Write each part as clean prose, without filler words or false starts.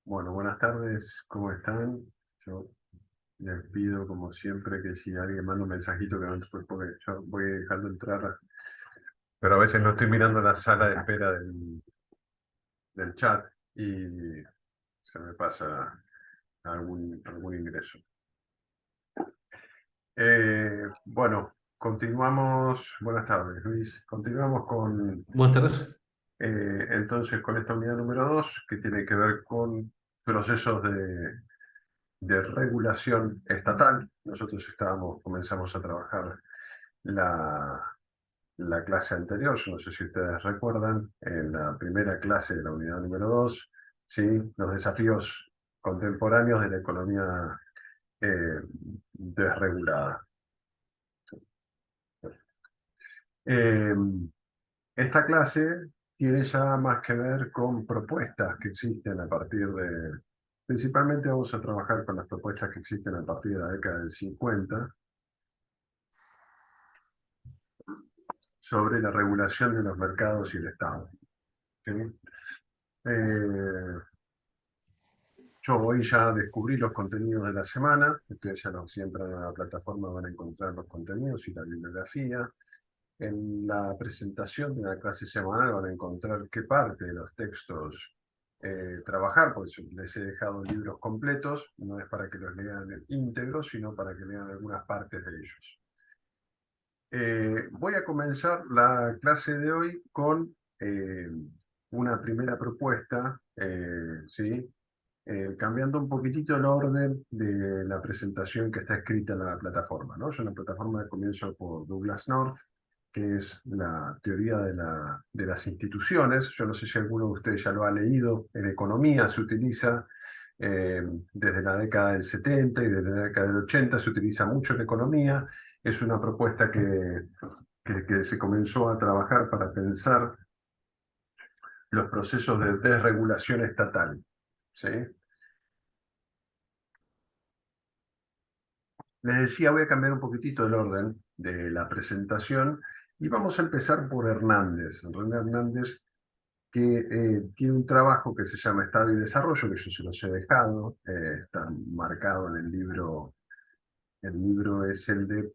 Bueno, buenas tardes, ¿cómo están? Yo les pido, como siempre, que si alguien manda un mensajito, que no después, porque yo voy dejando entrar, pero a veces no estoy mirando la sala de espera del chat y se me pasa algún ingreso. Bueno, continuamos, buenas tardes, Luis. Continuamos Buenas tardes. entonces con esta unidad número 2, que tiene que ver con procesos de regulación estatal. Nosotros comenzamos a trabajar la, la clase anterior, yo no sé si ustedes recuerdan, en la primera clase de la unidad número 2, ¿sí? Los desafíos contemporáneos de la economía eh, desregulada. Eh, Esta clase tiene ya más que ver con propuestas que existen a partir de... Principalmente vamos a trabajar con las propuestas que existen a partir de la década del 50 sobre la regulación de los mercados y el Estado. ¿Sí? Eh, yo hoy ya descubrí los contenidos de la semana. Ustedes ya si entran a la plataforma van a encontrar los contenidos y la bibliografía. En la presentación de la clase semanal van a encontrar qué parte de los textos trabajar, porque les he dejado libros completos, no es para que los lean íntegros, sino para que lean algunas partes de ellos. Voy a comenzar la clase de hoy con una primera propuesta, ¿sí? Cambiando un poquitito el orden de la presentación que está escrita en la plataforma, ¿no? Es una plataforma que comienza por Douglas North, que es la teoría de las instituciones. Yo no sé si alguno de ustedes ya lo ha leído. En economía se utiliza eh, desde la década del 70 y desde la década del 80 se utiliza mucho en economía. Es una propuesta que se comenzó a trabajar para pensar los procesos de desregulación estatal, ¿sí? Les decía, voy a cambiar un poquitito el orden de la presentación y vamos a empezar por Hernández. René Hernández, que tiene un trabajo que se llama Estado y Desarrollo, que yo se los he dejado, está marcado en el libro. El libro es el de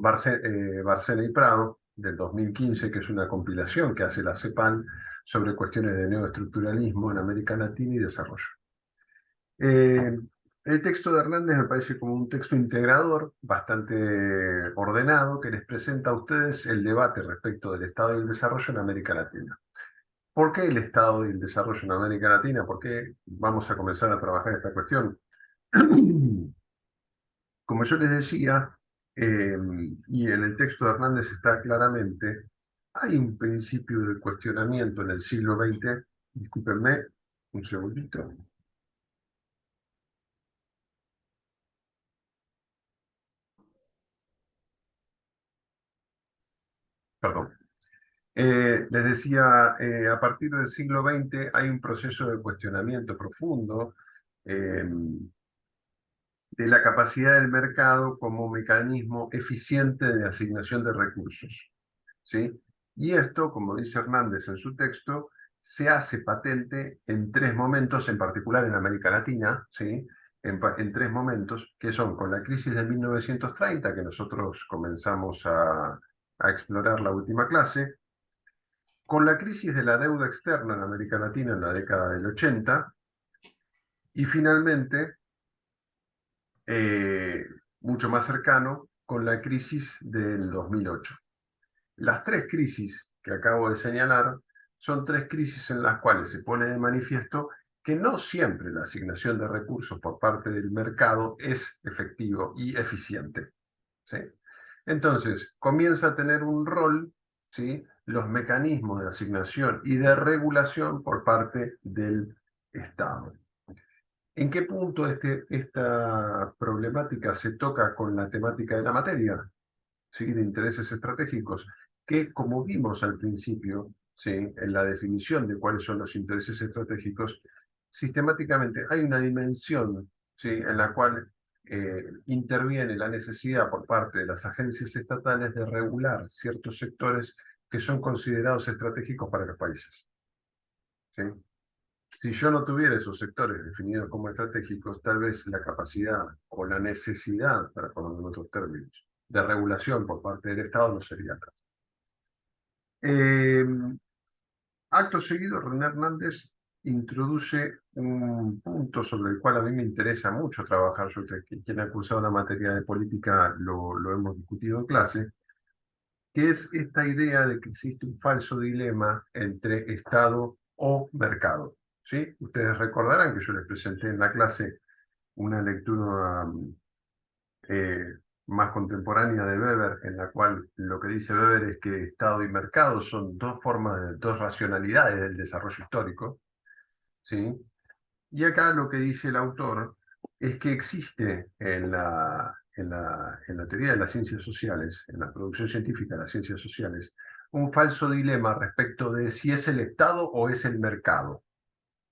Bárcena y Prado, del 2015, que es una compilación que hace la CEPAL sobre cuestiones de neoestructuralismo en América Latina y desarrollo. Eh, el texto de Hernández me parece como un texto integrador, bastante ordenado, que les presenta a ustedes el debate respecto del Estado y el desarrollo en América Latina. ¿Por qué el Estado y el desarrollo en América Latina? ¿Por qué vamos a comenzar a trabajar esta cuestión? Como yo les decía, y en el texto de Hernández está claramente, hay un principio de cuestionamiento en el siglo XX. Discúlpenme un segundito. Perdón. Les decía, a partir del siglo XX hay un proceso de cuestionamiento profundo de la capacidad del mercado como mecanismo eficiente de asignación de recursos, ¿sí? Y esto, como dice Hernández en su texto, se hace patente en tres momentos, en particular en América Latina, ¿sí? En tres momentos, que son con la crisis de 1930, que nosotros comenzamos a explorar la última clase, con la crisis de la deuda externa en América Latina en la década del 80, y finalmente, eh, mucho más cercano, con la crisis del 2008. Las tres crisis que acabo de señalar son tres crisis en las cuales se pone de manifiesto que no siempre la asignación de recursos por parte del mercado es efectivo y eficiente, ¿sí? Entonces, comienza a tener un rol, ¿sí?, los mecanismos de asignación y de regulación por parte del Estado. ¿En qué punto esta problemática se toca con la temática de la materia, ¿sí?, de intereses estratégicos? Que, como vimos al principio, ¿sí?, en la definición de cuáles son los intereses estratégicos, sistemáticamente hay una dimensión, ¿sí?, en la cual interviene la necesidad por parte de las agencias estatales de regular ciertos sectores que son considerados estratégicos para los países, ¿sí? Si yo no tuviera esos sectores definidos como estratégicos, tal vez la capacidad o la necesidad, para ponerlo en otros términos, de regulación por parte del Estado no sería tal. Acto seguido, René Hernández introduce un punto sobre el cual a mí me interesa mucho trabajar. Yo, quien ha cursado la materia de política, lo hemos discutido en clase, que es esta idea de que existe un falso dilema entre Estado o mercado. ¿Sí? Ustedes recordarán que yo les presenté en la clase una lectura eh, más contemporánea de Weber, en la cual lo que dice Weber es que Estado y mercado son dos formas, dos racionalidades del desarrollo histórico, ¿sí? Y acá lo que dice el autor es que existe en la teoría de las ciencias sociales, en la producción científica de las ciencias sociales, un falso dilema respecto de si es el Estado o es el mercado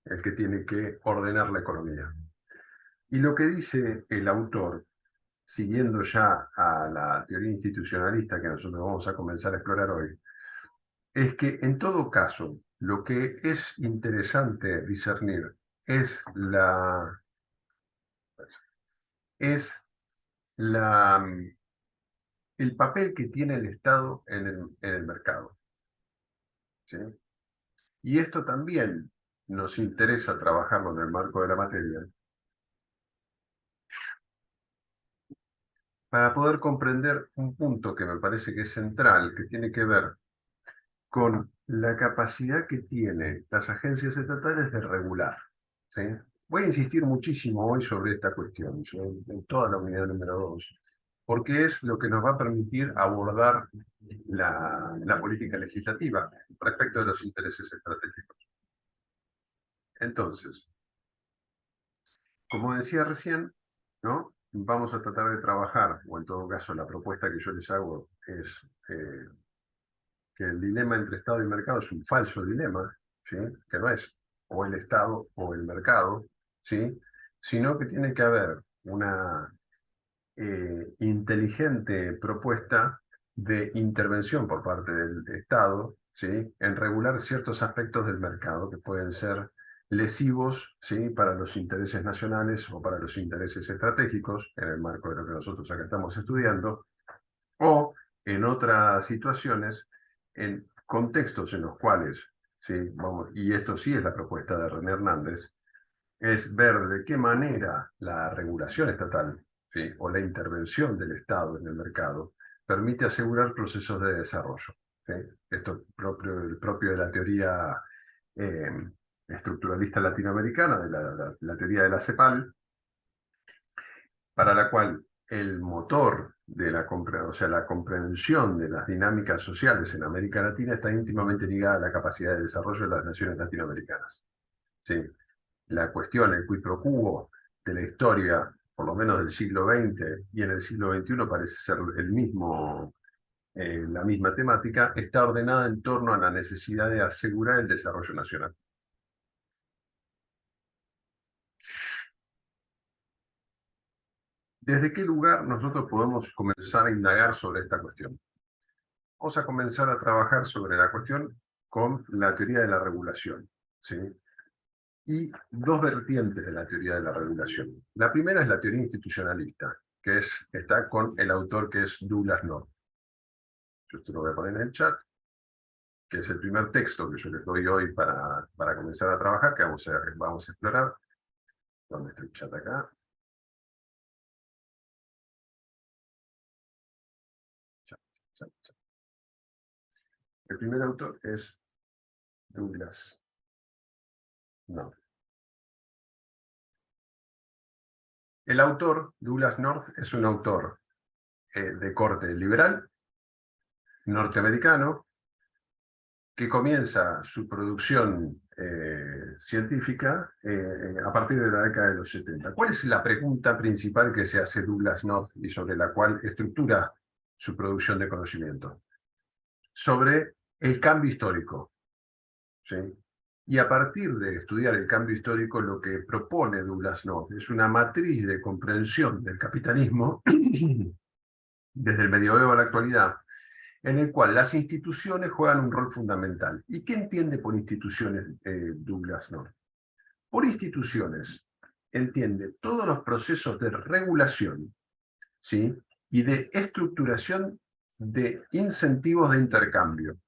el que tiene que ordenar la economía. Y lo que dice el autor, siguiendo ya a la teoría institucionalista que nosotros vamos a comenzar a explorar hoy, es que en todo caso lo que es interesante discernir es es la, el papel que tiene el Estado en el mercado, ¿sí? Y esto también nos interesa trabajarlo en el marco de la materia para poder comprender un punto que me parece que es central, que tiene que ver con la capacidad que tienen las agencias estatales de regular, ¿sí? Voy a insistir muchísimo hoy sobre esta cuestión, en toda la unidad número 2, porque es lo que nos va a permitir abordar la política legislativa respecto de los intereses estratégicos. Entonces, como decía recién, ¿no? Vamos a tratar de trabajar, o en todo caso la propuesta que yo les hago es que el dilema entre Estado y mercado es un falso dilema, ¿sí? Que no es o el Estado o el mercado, ¿sí? Sino que tiene que haber una inteligente propuesta de intervención por parte del Estado, ¿sí? En regular ciertos aspectos del mercado que pueden ser lesivos, ¿sí? Para los intereses nacionales o para los intereses estratégicos, en el marco de lo que nosotros acá estamos estudiando, o en otras situaciones, en contextos en los cuales, ¿sí? Vamos, y esto sí es la propuesta de René Hernández, es ver de qué manera la regulación estatal, ¿sí? O la intervención del Estado en el mercado permite asegurar procesos de desarrollo, ¿sí? Esto es propio de la teoría eh, estructuralista latinoamericana, de la teoría de la CEPAL, para la cual el motor de o sea, la comprensión de las dinámicas sociales en América Latina está íntimamente ligada a la capacidad de desarrollo de las naciones latinoamericanas. ¿Sí? La cuestión, el quid pro quo de la historia, por lo menos del siglo XX y en el siglo XXI parece ser la misma temática, está ordenada en torno a la necesidad de asegurar el desarrollo nacional. ¿Desde qué lugar nosotros podemos comenzar a indagar sobre esta cuestión? Vamos a comenzar a trabajar sobre la cuestión con la teoría de la regulación, ¿sí? Y dos vertientes de la teoría de la regulación. La primera es la teoría institucionalista, que está con el autor que es Douglas North. Yo esto lo voy a poner en el chat, que es el primer texto que yo les doy hoy para comenzar a trabajar, que vamos a explorar. ¿Dónde está el chat acá? Chat, chat, chat. El primer autor es Douglas North. El autor, Douglas North, es un autor de corte liberal, norteamericano, que comienza su producción científica a partir de la década de los 70. ¿Cuál es la pregunta principal que se hace Douglas North y sobre la cual estructura su producción de conocimiento? Sobre el cambio histórico, ¿sí? Y a partir de estudiar el cambio histórico, lo que propone Douglas North es una matriz de comprensión del capitalismo desde el medioevo a la actualidad, en el cual las instituciones juegan un rol fundamental. ¿Y qué entiende por instituciones Douglas North? Por instituciones entiende todos los procesos de regulación, ¿sí? Y de estructuración de incentivos de intercambio,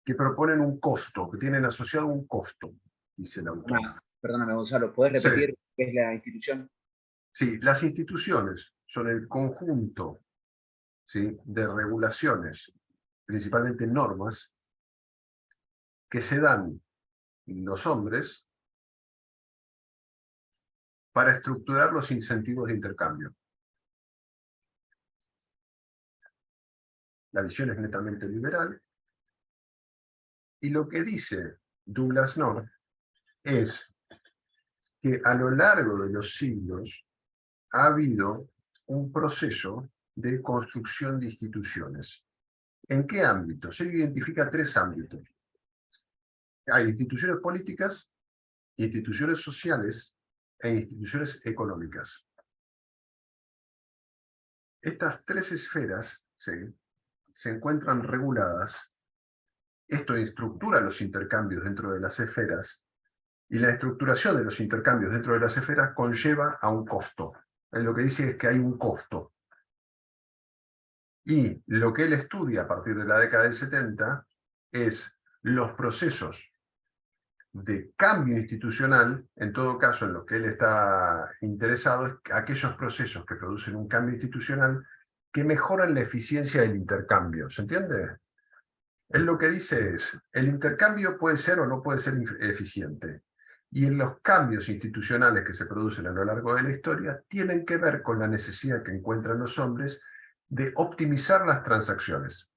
que proponen un costo, que tienen asociado un costo, dice el autor. Perdóname, Gonzalo, ¿podés Sí, repetir qué es la institución? sí, las instituciones son el conjunto, ¿sí?, de regulaciones, principalmente normas, que se dan los hombres para estructurar los incentivos de intercambio. La visión es netamente liberal, y lo que dice Douglass North es que a lo largo de los siglos ha habido un proceso de construcción de instituciones. ¿En qué ámbitos? Él identifica tres ámbitos. Hay instituciones políticas, instituciones sociales e instituciones económicas. Estas tres esferas, ¿sí?, se encuentran reguladas. Esto estructura los intercambios dentro de las esferas, y la estructuración de los intercambios dentro de las esferas conlleva a un costo. Él lo que dice es que hay un costo. Y lo que él estudia a partir de la década del 70 es los procesos de cambio institucional, en todo caso en los que él está interesado, es aquellos procesos que producen un cambio institucional que mejoran la eficiencia del intercambio. ¿Se entiende? Él lo que dice es, el intercambio puede ser o no puede ser eficiente. Y en los cambios institucionales que se producen a lo largo de la historia tienen que ver con la necesidad que encuentran los hombres de optimizar las transacciones.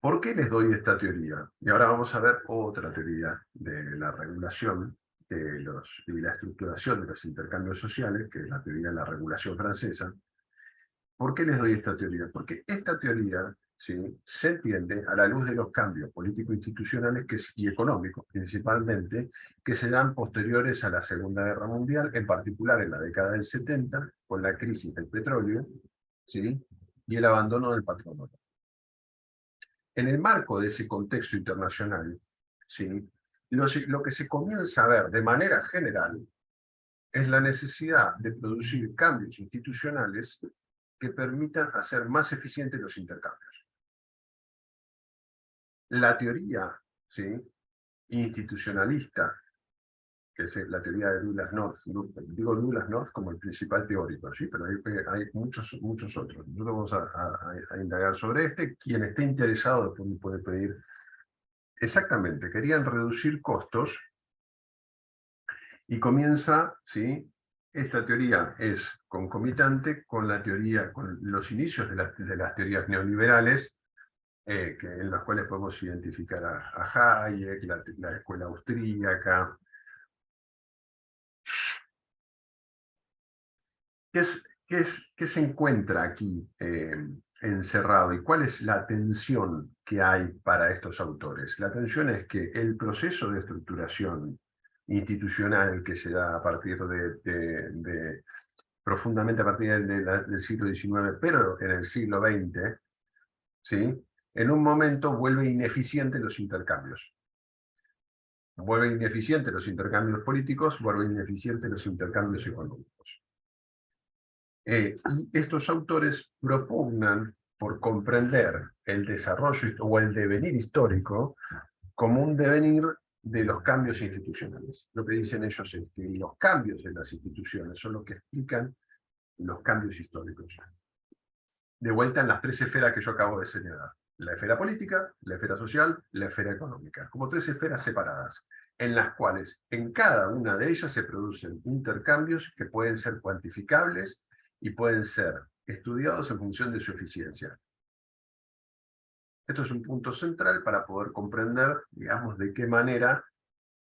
¿Por qué les doy esta teoría? Y ahora vamos a ver otra teoría de la regulación y la estructuración de los intercambios sociales, que es la teoría de la regulación francesa. ¿Por qué les doy esta teoría? Porque esta teoría, ¿sí?, se entiende a la luz de los cambios político-institucionales y económicos, principalmente, que se dan posteriores a la Segunda Guerra Mundial, en particular en la década del 70, con la crisis del petróleo, ¿sí?, y el abandono del patronato. En el marco de ese contexto internacional, ¿sí?, lo que se comienza a ver de manera general es la necesidad de producir cambios institucionales que permitan hacer más eficientes los intercambios. La teoría, ¿sí?, institucionalista, que es la teoría de Douglass North, digo Douglass North como el principal teórico, ¿sí?, pero hay muchos otros. Nosotros vamos a indagar sobre este. Quien esté interesado después me puede pedir. Exactamente, querían reducir costos y comienza, ¿sí?, esta teoría es concomitante con la teoría, con los inicios de las teorías neoliberales, en las cuales podemos identificar a Hayek, la escuela austríaca. ¿Qué se encuentra aquí encerrado y cuál es la tensión que hay para estos autores? La tensión es que el proceso de estructuración institucional que se da a partir profundamente a partir del siglo XIX, pero en el siglo XX, ¿sí?, en un momento vuelve ineficiente los intercambios. Vuelve ineficiente los intercambios políticos, vuelve ineficiente los intercambios económicos. Y estos autores propugnan por comprender el desarrollo o el devenir histórico como un devenir de los cambios institucionales. Lo que dicen ellos es que los cambios en las instituciones son los que explican los cambios históricos. De vuelta en las tres esferas que yo acabo de señalar. La esfera política, la esfera social, la esfera económica. Como tres esferas separadas, en las cuales en cada una de ellas se producen intercambios que pueden ser cuantificables y pueden ser estudiados en función de su eficiencia. Esto es un punto central para poder comprender, digamos, de qué manera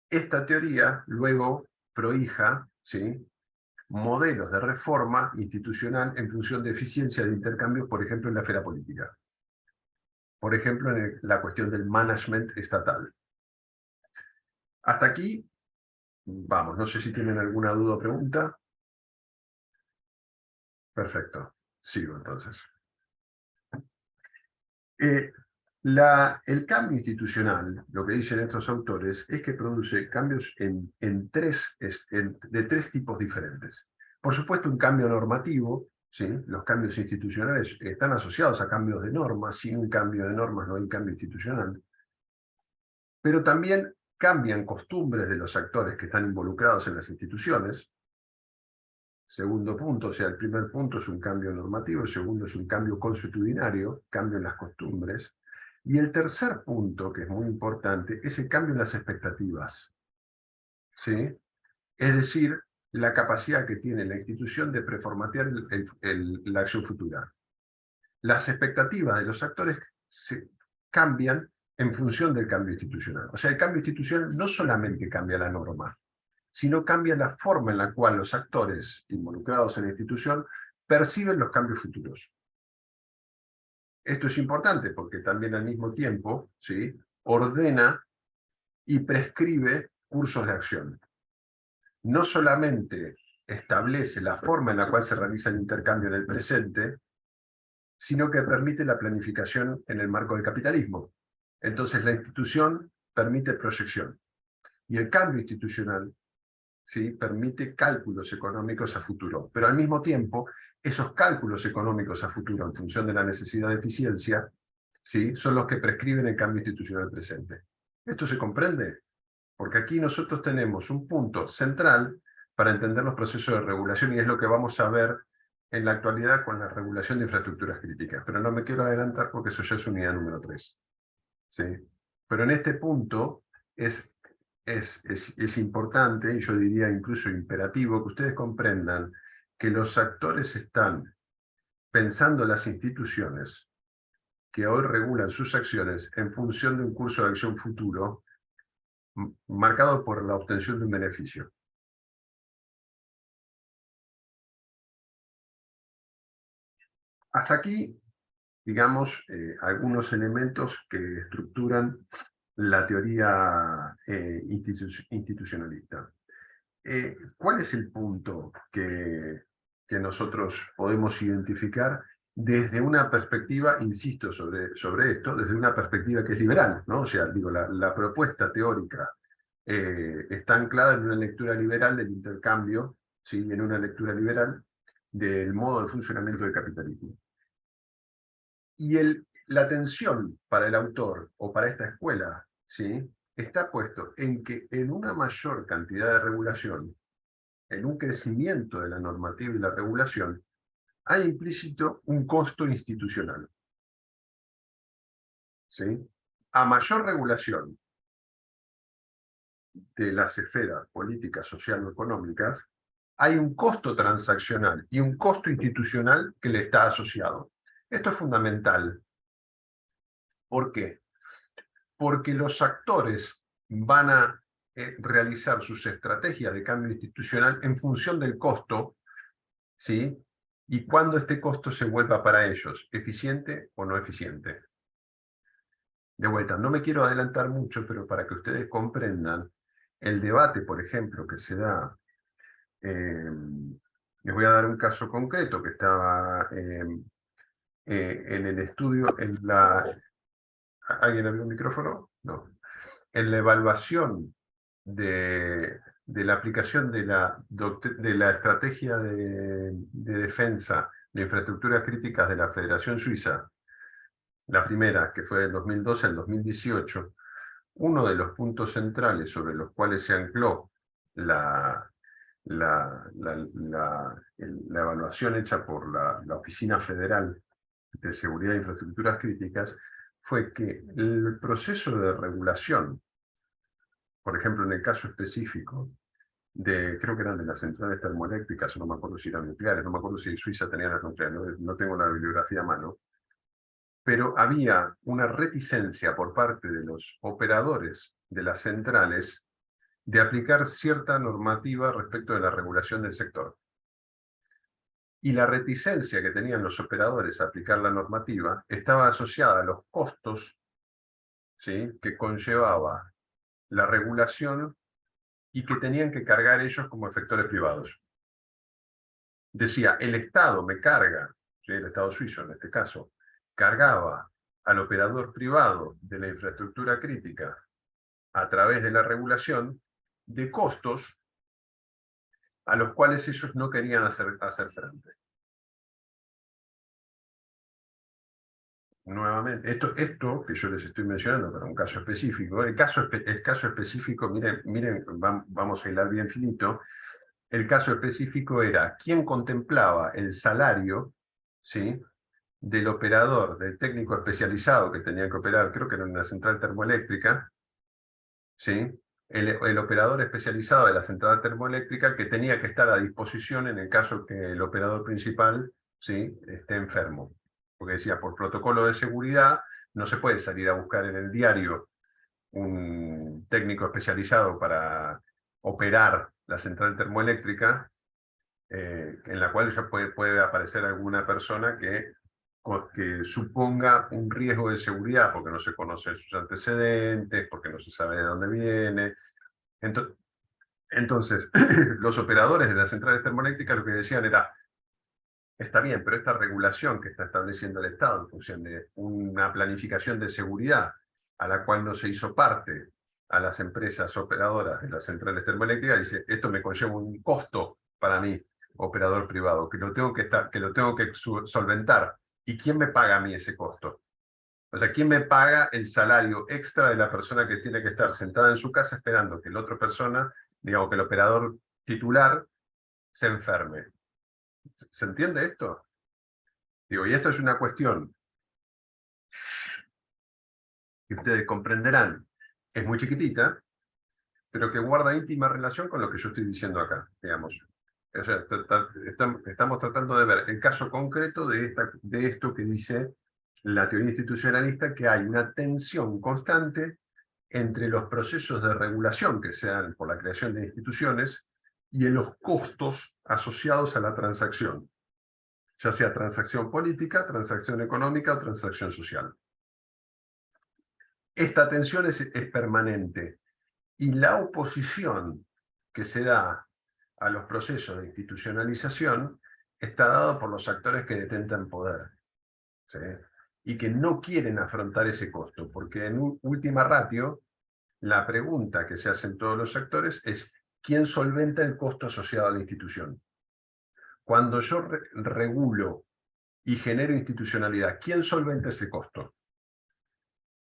esta teoría luego prohija, ¿sí?, modelos de reforma institucional en función de eficiencia de intercambios, por ejemplo, en la esfera política. Por ejemplo, en la cuestión del management estatal. Hasta aquí, vamos, no sé si tienen alguna duda o pregunta. Perfecto, sigo entonces. El cambio institucional, lo que dicen estos autores, es que produce cambios de tres tipos diferentes. Por supuesto, un cambio normativo, ¿sí? Los cambios institucionales están asociados a cambios de normas. Sin un cambio de normas no hay cambio institucional. Pero también cambian costumbres de los actores que están involucrados en las instituciones. Segundo punto, o sea, el primer punto es un cambio normativo, el segundo es un cambio consuetudinario, cambio en las costumbres. Y el tercer punto, que es muy importante, es el cambio en las expectativas, ¿sí? Es decir, la capacidad que tiene la institución de preformatear la acción futura. Las expectativas de los actores se cambian en función del cambio institucional. O sea, el cambio institucional no solamente cambia la norma, sino cambia la forma en la cual los actores involucrados en la institución perciben los cambios futuros. Esto es importante porque también al mismo tiempo, ¿sí?, ordena y prescribe cursos de acción. No solamente establece la forma en la cual se realiza el intercambio en el presente, sino que permite la planificación en el marco del capitalismo. Entonces la institución permite proyección. Y el cambio institucional, ¿sí?, permite cálculos económicos a futuro. Pero al mismo tiempo, esos cálculos económicos a futuro, en función de la necesidad de eficiencia, ¿sí?, son los que prescriben el cambio institucional presente. ¿Esto se comprende? Porque aquí nosotros tenemos un punto central para entender los procesos de regulación, y es lo que vamos a ver en la actualidad con la regulación de infraestructuras críticas. Pero no me quiero adelantar porque eso ya es unidad número 3. ¿Sí? Pero en este punto es importante, y yo diría incluso imperativo, que ustedes comprendan que los actores están pensando las instituciones que hoy regulan sus acciones en función de un curso de acción futuro marcado por la obtención de un beneficio. Hasta aquí, digamos, algunos elementos que estructuran la teoría institucionalista. ¿Cuál es el punto que nosotros podemos identificar desde una perspectiva, insisto sobre esto, desde una perspectiva que es liberal, ¿no? O sea, digo, la propuesta teórica está anclada en una lectura liberal del intercambio, ¿sí?, en una lectura liberal del modo de funcionamiento del capitalismo. Y la tensión para el autor o para esta escuela, ¿sí?, está puesto en que en una mayor cantidad de regulación, en un crecimiento de la normativa y la regulación, hay implícito un costo institucional. ¿Sí? A mayor regulación de las esferas políticas, sociales o económicas, hay un costo transaccional y un costo institucional que le está asociado. Esto es fundamental. ¿Por qué? Porque los actores van a realizar sus estrategias de cambio institucional en función del costo, ¿sí?, y cuando este costo se vuelva para ellos eficiente o no eficiente. De vuelta, no me quiero adelantar mucho, pero para que ustedes comprendan el debate, por ejemplo, que se da, les voy a dar un caso concreto que estaba en el estudio, ¿alguien abrió el micrófono? No. En la evaluación de la aplicación de la estrategia de defensa de infraestructuras críticas de la Federación Suiza, la primera, que fue del 2012 al 2018, uno de los puntos centrales sobre los cuales se ancló la evaluación hecha por la Oficina Federal de Seguridad de Infraestructuras Críticas fue que el proceso de regulación, por ejemplo, en el caso específico creo que eran de las centrales termoeléctricas, o no me acuerdo si eran nucleares, no me acuerdo si Suiza tenía las nucleares, no tengo la bibliografía a mano, pero había una reticencia por parte de los operadores de las centrales de aplicar cierta normativa respecto de la regulación del sector. Y la reticencia que tenían los operadores a aplicar la normativa estaba asociada a los costos, ¿sí?, que conllevaba la regulación y que tenían que cargar ellos como efectores privados. Decía, el Estado me carga, ¿sí?, el Estado suizo en este caso, cargaba al operador privado de la infraestructura crítica a través de la regulación de costos a los cuales ellos no querían hacer frente. Nuevamente, esto que yo les estoy mencionando para un caso específico, el caso específico, miren, vamos a hilar bien finito, el caso específico era quién contemplaba el salario, ¿sí?, del operador, del técnico especializado que tenía que operar, creo que era una central termoeléctrica, ¿sí?, el operador especializado de la central termoeléctrica que tenía que estar a disposición en el caso que el operador principal, ¿sí?, esté enfermo. Porque decía, por protocolo de seguridad, no se puede salir a buscar en el diario un técnico especializado para operar la central termoeléctrica, en la cual ya puede aparecer alguna persona que suponga un riesgo de seguridad, porque no se conocen sus antecedentes, porque no se sabe de dónde viene. Entonces, los operadores de las centrales termoeléctricas lo que decían era, está bien, pero esta regulación que está estableciendo el Estado en función de una planificación de seguridad a la cual no se hizo parte a las empresas operadoras de las centrales termoeléctricas, dice, esto me conlleva un costo para mí, operador privado, que lo tengo que solventar. ¿Y quién me paga a mí ese costo? O sea, ¿quién me paga el salario extra de la persona que tiene que estar sentada en su casa esperando que la otra persona, digamos, que el operador titular se enferme? ¿Se entiende esto? Digo, y esto es una cuestión que ustedes comprenderán, es muy chiquitita, pero que guarda íntima relación con lo que yo estoy diciendo acá, digamos. O sea, estamos tratando de ver el caso concreto de esto que dice la teoría institucionalista, que hay una tensión constante entre los procesos de regulación que se dan por la creación de instituciones y en los costos asociados a la transacción, ya sea transacción política, transacción económica o transacción social. Esta tensión es permanente y la oposición que se da a los procesos de institucionalización está dado por los actores que detentan poder, ¿sí?, y que no quieren afrontar ese costo, porque en última ratio, la pregunta que se hacen todos los actores es ¿quién solventa el costo asociado a la institución? Cuando yo regulo y genero institucionalidad, ¿quién solventa ese costo?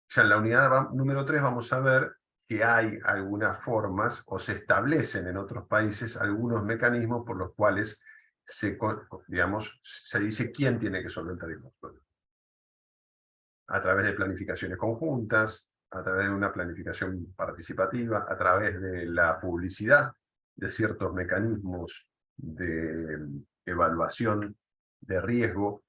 Ya en la unidad número 3 vamos a ver que hay algunas formas, o se establecen en otros países algunos mecanismos por los cuales digamos, se dice quién tiene que solventar el costo. A través de planificaciones conjuntas, a través de una planificación participativa, a través de la publicidad de ciertos mecanismos de evaluación de riesgo,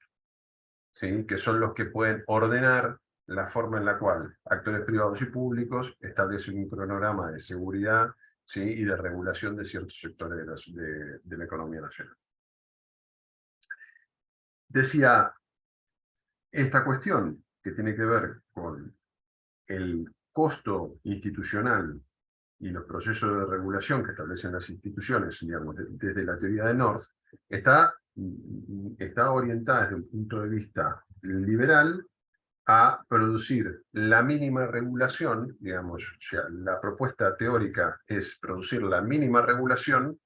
¿sí?, que son los que pueden ordenar la forma en la cual actores privados y públicos establecen un cronograma de seguridad, ¿sí?, y de regulación de ciertos sectores de la economía nacional. Decía, esta cuestión que tiene que ver con el costo institucional y los procesos de regulación que establecen las instituciones, digamos, desde la teoría de North, está orientada desde un punto de vista liberal a producir la mínima regulación, digamos, o sea, la propuesta teórica es producir la mínima regulación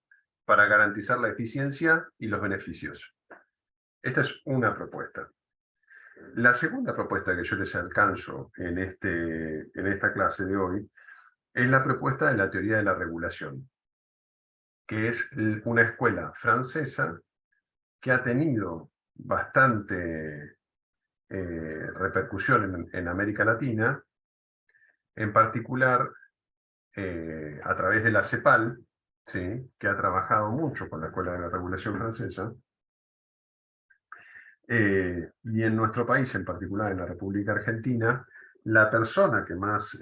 para garantizar la eficiencia y los beneficios. Esta es una propuesta. La segunda propuesta que yo les alcanzo en esta clase de hoy es la propuesta de la teoría de la regulación, que es una escuela francesa que ha tenido bastante repercusión en América Latina, en particular a través de la CEPAL, ¿sí?, que ha trabajado mucho con la Escuela de la Regulación Francesa, y en nuestro país, en particular en la República Argentina, la persona que más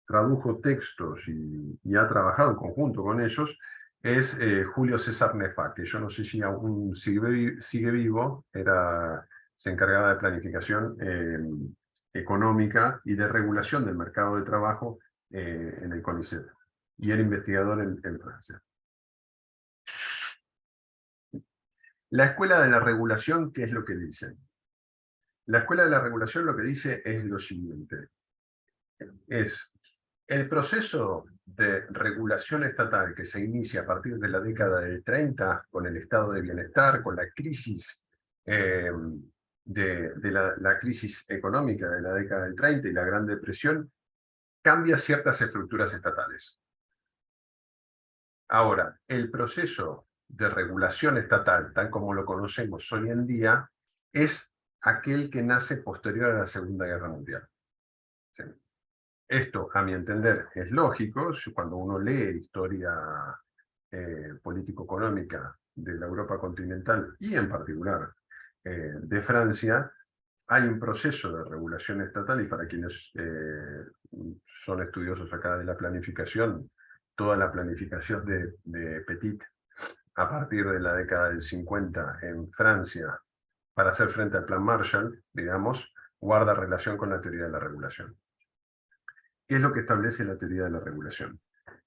tradujo textos y ha trabajado en conjunto con ellos es Julio César Neffa, que yo no sé si aún sigue vivo, se encargaba de planificación económica y de regulación del mercado de trabajo en el CONICET, y era investigador en Francia. La escuela de la regulación, ¿qué es lo que dice? La escuela de la regulación lo que dice es lo siguiente. Es el proceso de regulación estatal que se inicia a partir de la década del 30 con el estado de bienestar, con la crisis la crisis económica de la década del 30 y la Gran Depresión, cambia ciertas estructuras estatales. Ahora, el proceso de regulación estatal, tal como lo conocemos hoy en día, es aquel que nace posterior a la Segunda Guerra Mundial. ¿Sí? Esto, a mi entender, es lógico. Cuando uno lee historia político-económica de la Europa continental y en particular de Francia, hay un proceso de regulación estatal y para quienes son estudiosos acá de la planificación, toda la planificación de Petit a partir de la década del 50 en Francia para hacer frente al Plan Marshall, digamos, guarda relación con la teoría de la regulación. ¿Qué es lo que establece la teoría de la regulación?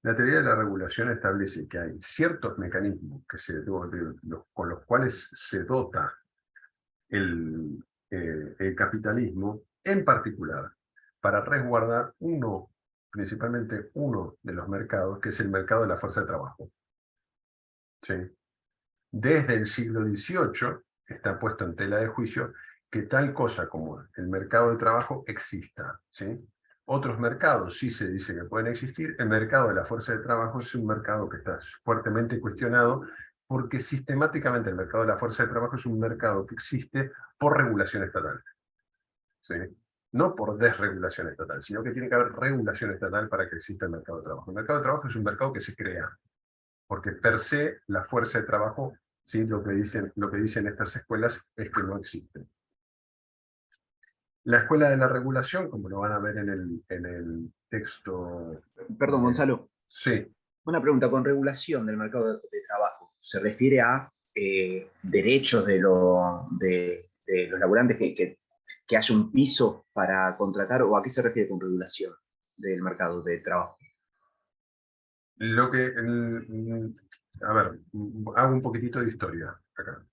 La teoría de la regulación establece que hay ciertos mecanismos con los cuales se dota el capitalismo, en particular, para resguardar principalmente uno de los mercados, que es el mercado de la fuerza de trabajo. ¿Sí? Desde el siglo XVIII está puesto en tela de juicio que tal cosa como el mercado de trabajo exista. ¿Sí? Otros mercados sí se dice que pueden existir. El mercado de la fuerza de trabajo es un mercado que está fuertemente cuestionado porque sistemáticamente el mercado de la fuerza de trabajo es un mercado que existe por regulación estatal. ¿Sí? No por desregulación estatal, sino que tiene que haber regulación estatal para que exista el mercado de trabajo. El mercado de trabajo es un mercado que se crea, porque per se la fuerza de trabajo, ¿sí? Lo que dicen estas escuelas es que no existe. La escuela de la regulación, como lo van a ver en el texto... Perdón, Gonzalo. Sí. Una pregunta, con regulación del mercado de trabajo, ¿se refiere a derechos de los laburantes que haya un piso para contratar, o a qué se refiere con regulación del mercado de trabajo? Lo que... a ver, hago un poquitito de historia acá.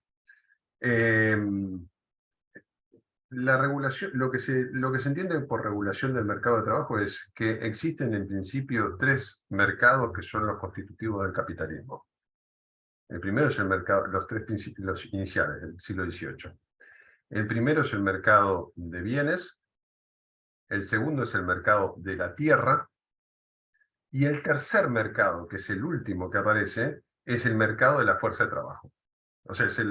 La regulación, lo que se entiende por regulación del mercado de trabajo es que existen en principio tres mercados que son los constitutivos del capitalismo. El primero es el mercado, los tres principios iniciales del siglo XVIII. El primero es el mercado de bienes, el segundo es el mercado de la tierra, y el tercer mercado, que es el último que aparece, es el mercado de la fuerza de trabajo. O sea, es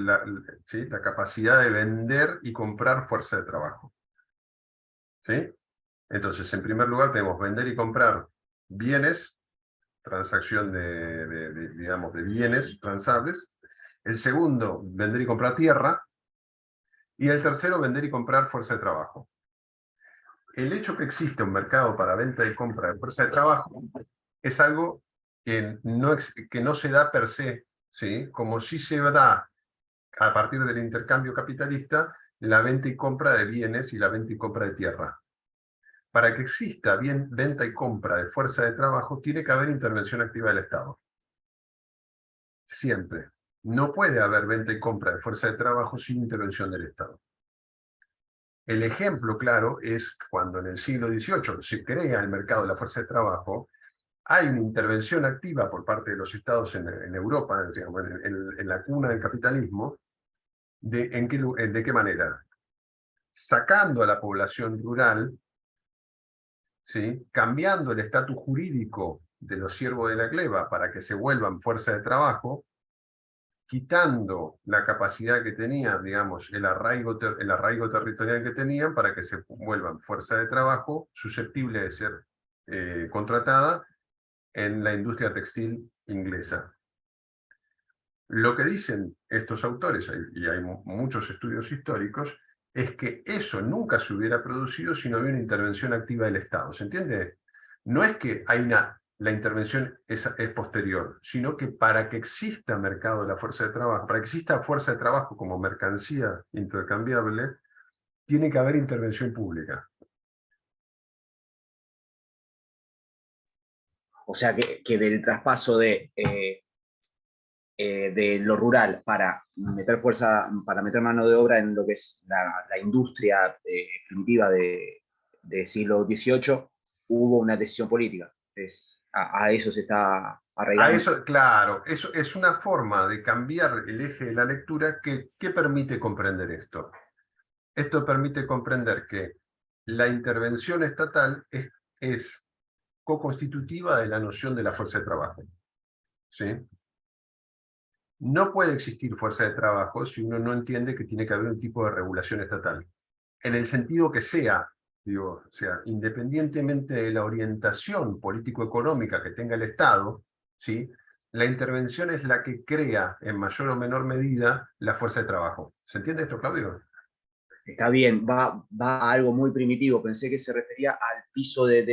¿sí? La capacidad de vender y comprar fuerza de trabajo. ¿Sí? Entonces, en primer lugar, tenemos vender y comprar bienes, transacción digamos, de bienes transables. El segundo, vender y comprar tierra. Y el tercero, vender y comprar fuerza de trabajo. El hecho que existe un mercado para venta y compra de fuerza de trabajo es algo que no se da per se, ¿sí? Como si se da a partir del intercambio capitalista la venta y compra de bienes y la venta y compra de tierra. Para que exista venta y compra de fuerza de trabajo, tiene que haber intervención activa del Estado. Siempre. No puede haber venta y compra de fuerza de trabajo sin intervención del Estado. El ejemplo claro es cuando en el siglo XVIII se crea el mercado de la fuerza de trabajo, hay una intervención activa por parte de los estados en Europa, digamos, en la cuna del capitalismo. ¿De qué manera? Sacando a la población rural, ¿sí? Cambiando el estatus jurídico de los siervos de la gleba para que se vuelvan fuerza de trabajo, quitando la capacidad que tenían, digamos, el arraigo territorial que tenían para que se vuelvan fuerza de trabajo susceptible de ser contratada en la industria textil inglesa. Lo que dicen estos autores, y hay muchos estudios históricos, es que eso nunca se hubiera producido si no hubiera una intervención activa del Estado. ¿Se entiende? No es que la intervención es posterior, sino que para que exista mercado de la fuerza de trabajo, para que exista fuerza de trabajo como mercancía intercambiable, tiene que haber intervención pública. O sea, que del traspaso de de lo rural para meter fuerza, para meter mano de obra en lo que es la industria primitiva de siglo XVIII, hubo una decisión política. A eso se está A arraigando. eso, claro, eso es una forma de cambiar el eje de la lectura que permite comprender esto. Esto permite comprender que la intervención estatal es co-constitutiva de la noción de la fuerza de trabajo. ¿Sí? No puede existir fuerza de trabajo si uno no entiende que tiene que haber un tipo de regulación estatal. En el sentido que sea, digo, o sea, independientemente de la orientación político-económica que tenga el Estado, ¿sí? La intervención es la que crea, en mayor o menor medida, la fuerza de trabajo. ¿Se entiende esto, Claudio? Está bien, va a algo muy primitivo. Pensé que se refería al piso de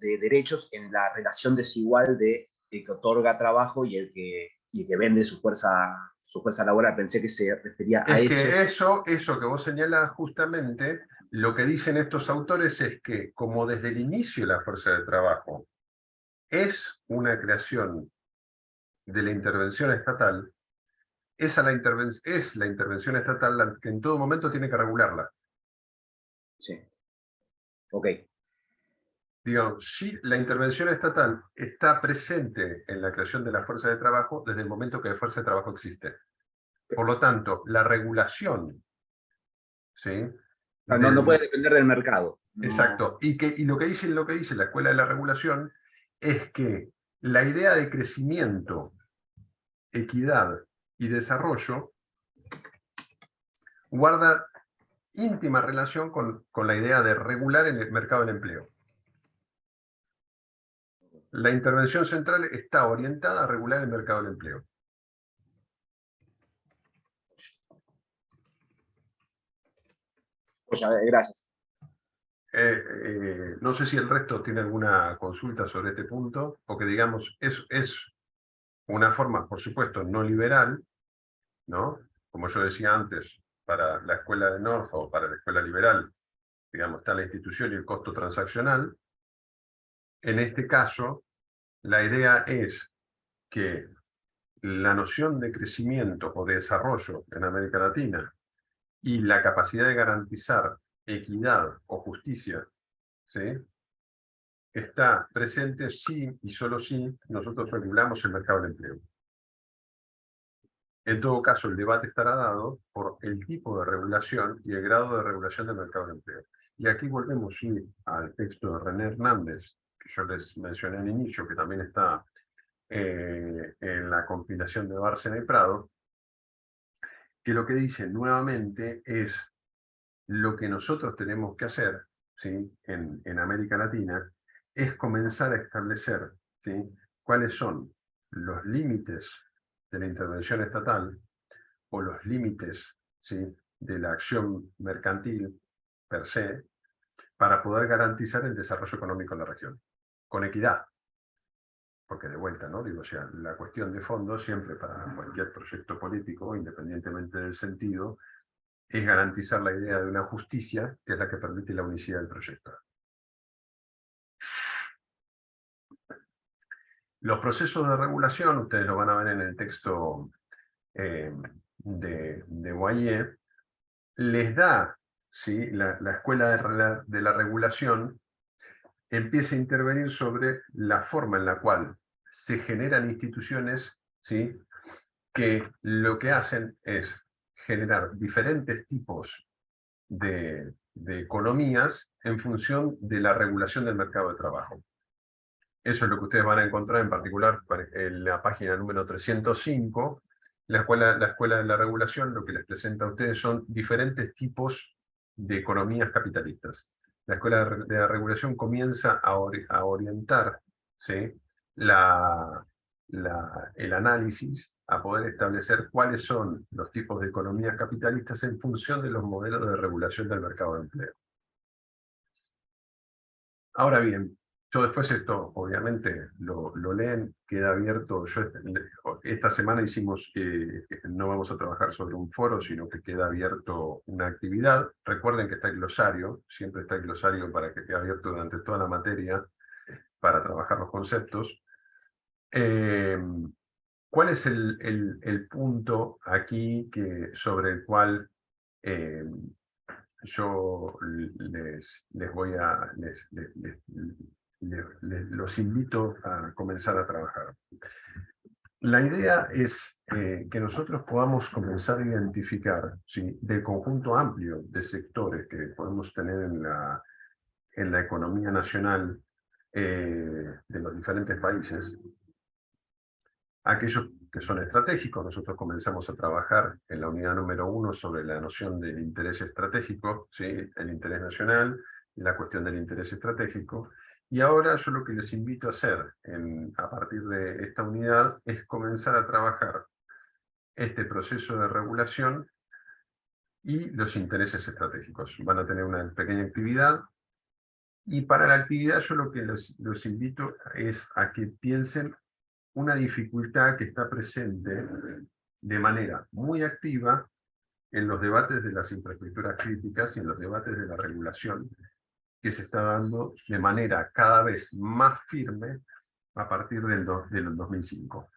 derechos en la relación desigual de el que otorga trabajo y el que vende su fuerza laboral. Pensé que se refería a Es eso. que eso que vos señalás justamente, lo que dicen estos autores es que, como desde el inicio la fuerza de trabajo es una creación de la intervención estatal, es la intervención estatal la que en todo momento tiene que regularla. Sí, ok. Digamos, si la intervención estatal está presente en la creación de la fuerza de trabajo desde el momento que la fuerza de trabajo existe. Por lo tanto, la regulación, ¿sí? No, no puede Del, depender del mercado. No, exacto. Y lo que dice la Escuela de la Regulación es que la idea de crecimiento, equidad y desarrollo guarda íntima relación con la idea de regular en el mercado del empleo. La intervención central está orientada a regular el mercado del empleo. pues ya, gracias. No sé si el resto tiene alguna consulta sobre este punto, porque digamos, es una forma, por supuesto, no liberal, ¿no? Como yo decía antes, para la escuela de North o para la escuela liberal, digamos, está la institución y el costo transaccional. En este caso, la idea es que la noción de crecimiento o de desarrollo en América Latina y la capacidad de garantizar equidad o justicia, ¿sí? Está presente si y solo si nosotros regulamos el mercado del empleo. En todo caso, el debate estará dado por el tipo de regulación y el grado de regulación del mercado del empleo. Y aquí volvemos sí, al texto de René Hernández, que yo les mencioné al inicio, que también está en la compilación de Bárcena y Prado, que lo que dice nuevamente es lo que nosotros tenemos que hacer, ¿sí? en América Latina, es comenzar a establecer, ¿sí? cuáles son los límites de la intervención estatal o los límites, ¿sí? de la acción mercantil per se, para poder garantizar el desarrollo económico en la región, con equidad. Porque de vuelta, ¿no? Digo, o sea, la cuestión de fondo siempre para cualquier proyecto político, independientemente del sentido, es garantizar la idea de una justicia que es la que permite la unicidad del proyecto. Los procesos de regulación, ustedes lo van a ver en el texto de Boyer, les da, ¿sí? la escuela de la regulación empieza a intervenir sobre la forma en la cual se generan instituciones, ¿sí? que lo que hacen es generar diferentes tipos de economías en función de la regulación del mercado de trabajo. Eso es lo que ustedes van a encontrar en particular en la página número 305. La escuela de la regulación lo que les presenta a ustedes son diferentes tipos de economías capitalistas. La escuela de la regulación comienza a orientar, ¿sí? el análisis, a poder establecer cuáles son los tipos de economías capitalistas en función de los modelos de regulación del mercado de empleo. Ahora bien, yo después esto, obviamente, lo leen, queda abierto. Esta semana hicimos que no vamos a trabajar sobre un foro, sino que queda abierto una actividad. Recuerden que está el glosario, siempre está el glosario para que quede abierto durante toda la materia para trabajar los conceptos. ¿Cuál es el punto aquí sobre el cual yo les voy a, los invito a comenzar a trabajar? La idea es que nosotros podamos comenzar a identificar, ¿sí?, del conjunto amplio de sectores que podemos tener en la economía nacional de los diferentes países, aquellos que son estratégicos. Nosotros comenzamos a trabajar en la unidad número 1 sobre la noción del interés estratégico, ¿sí?, el interés nacional, la cuestión del interés estratégico. Y ahora yo lo que les invito a hacer a partir de esta unidad es comenzar a trabajar este proceso de regulación y los intereses estratégicos. Van a tener una pequeña actividad, y para la actividad yo lo que los invito es a que piensen una dificultad que está presente de manera muy activa en los debates de las infraestructuras críticas y en los debates de la regulación, que se está dando de manera cada vez más firme a partir del 2005.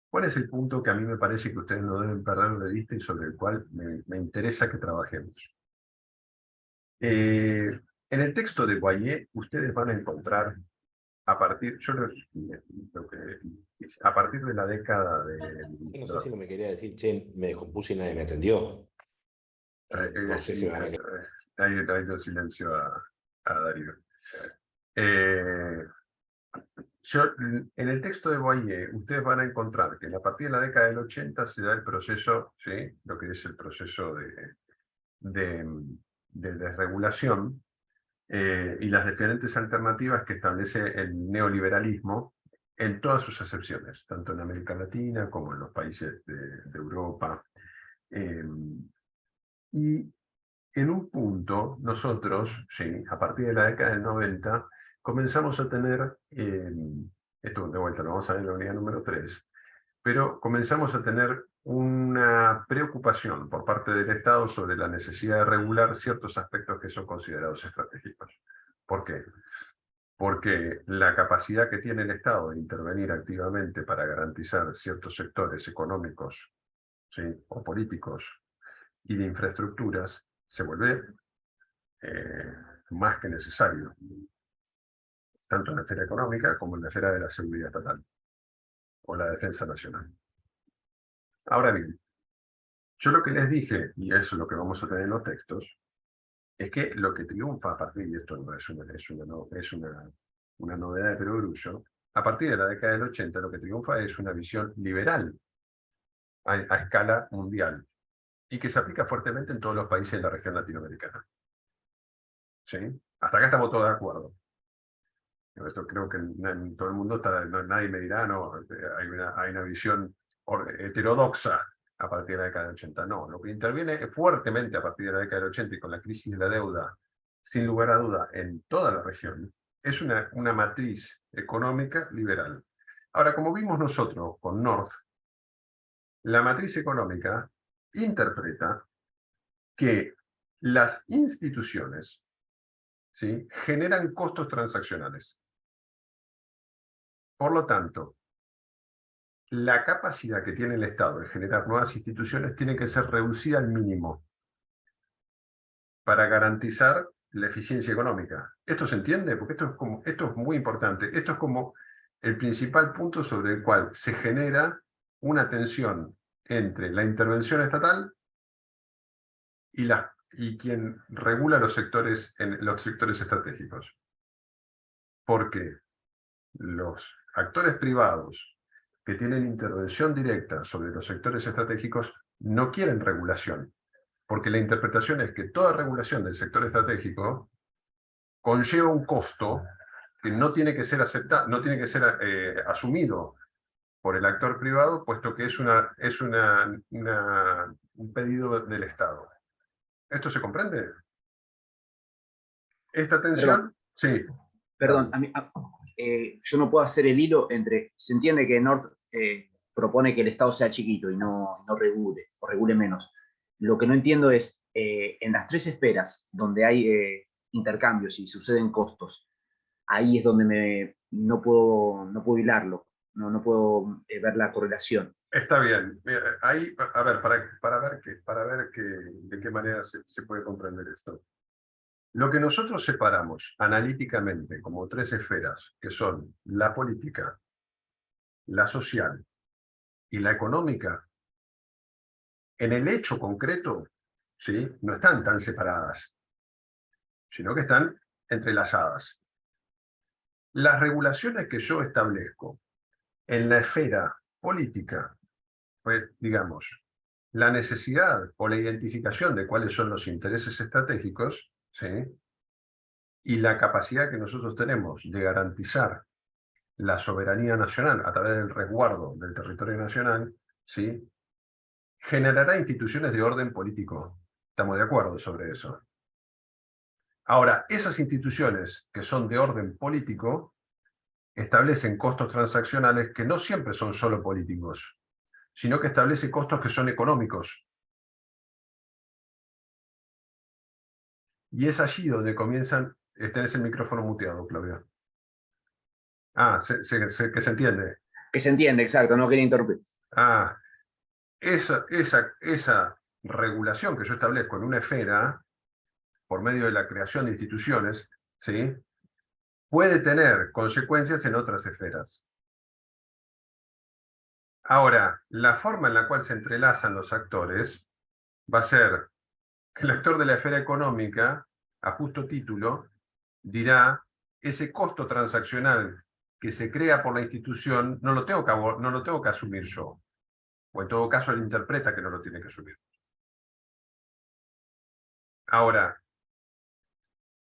¿Cuál es el punto que a mí me parece que ustedes no deben perder de vista y sobre el cual me interesa que trabajemos? En el texto de Boyer, ustedes van a encontrar, a partir de la década de... Yo no sé si no me quería decir, che, me descompuse y nadie me atendió. No sé si sí, me van a quedar. ahí dio silencio a Darío. Eh, en el texto de Boyer, ustedes van a encontrar que a partir de la década del 80 se da el proceso, ¿sí?, lo que es el proceso de desregulación, y las diferentes alternativas que establece el neoliberalismo en todas sus acepciones, tanto en América Latina como en los países de Europa. Y en un punto, nosotros, sí, a partir de la década del 90, comenzamos a tener, esto de vuelta lo vamos a ver en la unidad número 3, pero comenzamos a tener una preocupación por parte del Estado sobre la necesidad de regular ciertos aspectos que son considerados estratégicos. ¿Por qué? Porque la capacidad que tiene el Estado de intervenir activamente para garantizar ciertos sectores económicos, ¿sí?, o políticos y de infraestructuras se vuelve más que necesario, tanto en la esfera económica como en la esfera de la seguridad estatal o la defensa nacional. Ahora bien, yo lo que les dije, y eso es lo que vamos a tener en los textos, es que lo que triunfa a partir, y esto no es una novedad de perogrullo, a partir de la década del 80 lo que triunfa es una visión liberal a escala mundial y que se aplica fuertemente en todos los países de la región latinoamericana. ¿Sí? Hasta acá estamos todos de acuerdo. Esto creo que en todo el mundo nadie me dirá, no, hay una visión heterodoxa a partir de la década del 80. No, lo que interviene fuertemente a partir de la década del 80 y con la crisis de la deuda, sin lugar a duda, en toda la región, es una matriz económica liberal. Ahora, como vimos nosotros con North, la matriz económica interpreta que las instituciones, ¿sí?, generan costos transaccionales. Por lo tanto, la capacidad que tiene el Estado de generar nuevas instituciones tiene que ser reducida al mínimo para garantizar la eficiencia económica. ¿Esto se entiende? Porque esto es muy importante. Esto es como el principal punto sobre el cual se genera una tensión entre la intervención estatal y quien regula los sectores estratégicos. Porque los actores privados que tienen intervención directa sobre los sectores estratégicos no quieren regulación, porque la interpretación es que toda regulación del sector estratégico conlleva un costo que no tiene que ser asumido por el actor privado, puesto que es un pedido del Estado. ¿Esto se comprende? Esta tensión, sí. Perdón, yo no puedo hacer el hilo entre, se entiende que North propone que el Estado sea chiquito y no regule, o regule menos. Lo que no entiendo es, en las tres esferas donde hay intercambios y suceden costos, ahí es donde no puedo hilarlo. no puedo ver la correlación. Está bien. Mira, ahí, a ver, para ver de qué manera se puede comprender esto. Lo que nosotros separamos analíticamente como tres esferas, que son la política, la social y la económica, en el hecho concreto, ¿sí?, no están tan separadas, sino que están entrelazadas. Las regulaciones que yo establezco en la esfera política, pues, digamos, la necesidad o la identificación de cuáles son los intereses estratégicos, ¿sí?, y la capacidad que nosotros tenemos de garantizar la soberanía nacional a través del resguardo del territorio nacional, ¿sí?, generará instituciones de orden político. Estamos de acuerdo sobre eso. Ahora, esas instituciones que son de orden político establecen costos transaccionales que no siempre son solo políticos, sino que establece costos que son económicos. Y es allí donde comienzan... Tenés el micrófono muteado, Claudia. Ah, que se entiende. Que se entiende, exacto, no quería interrumpir. Ah, esa regulación que yo establezco en una esfera, por medio de la creación de instituciones, ¿sí?, puede tener consecuencias en otras esferas. Ahora, la forma en la cual se entrelazan los actores va a ser que el actor de la esfera económica, a justo título, dirá: ese costo transaccional que se crea por la institución no lo tengo que asumir yo. O en todo caso, él interpreta que no lo tiene que asumir. Ahora,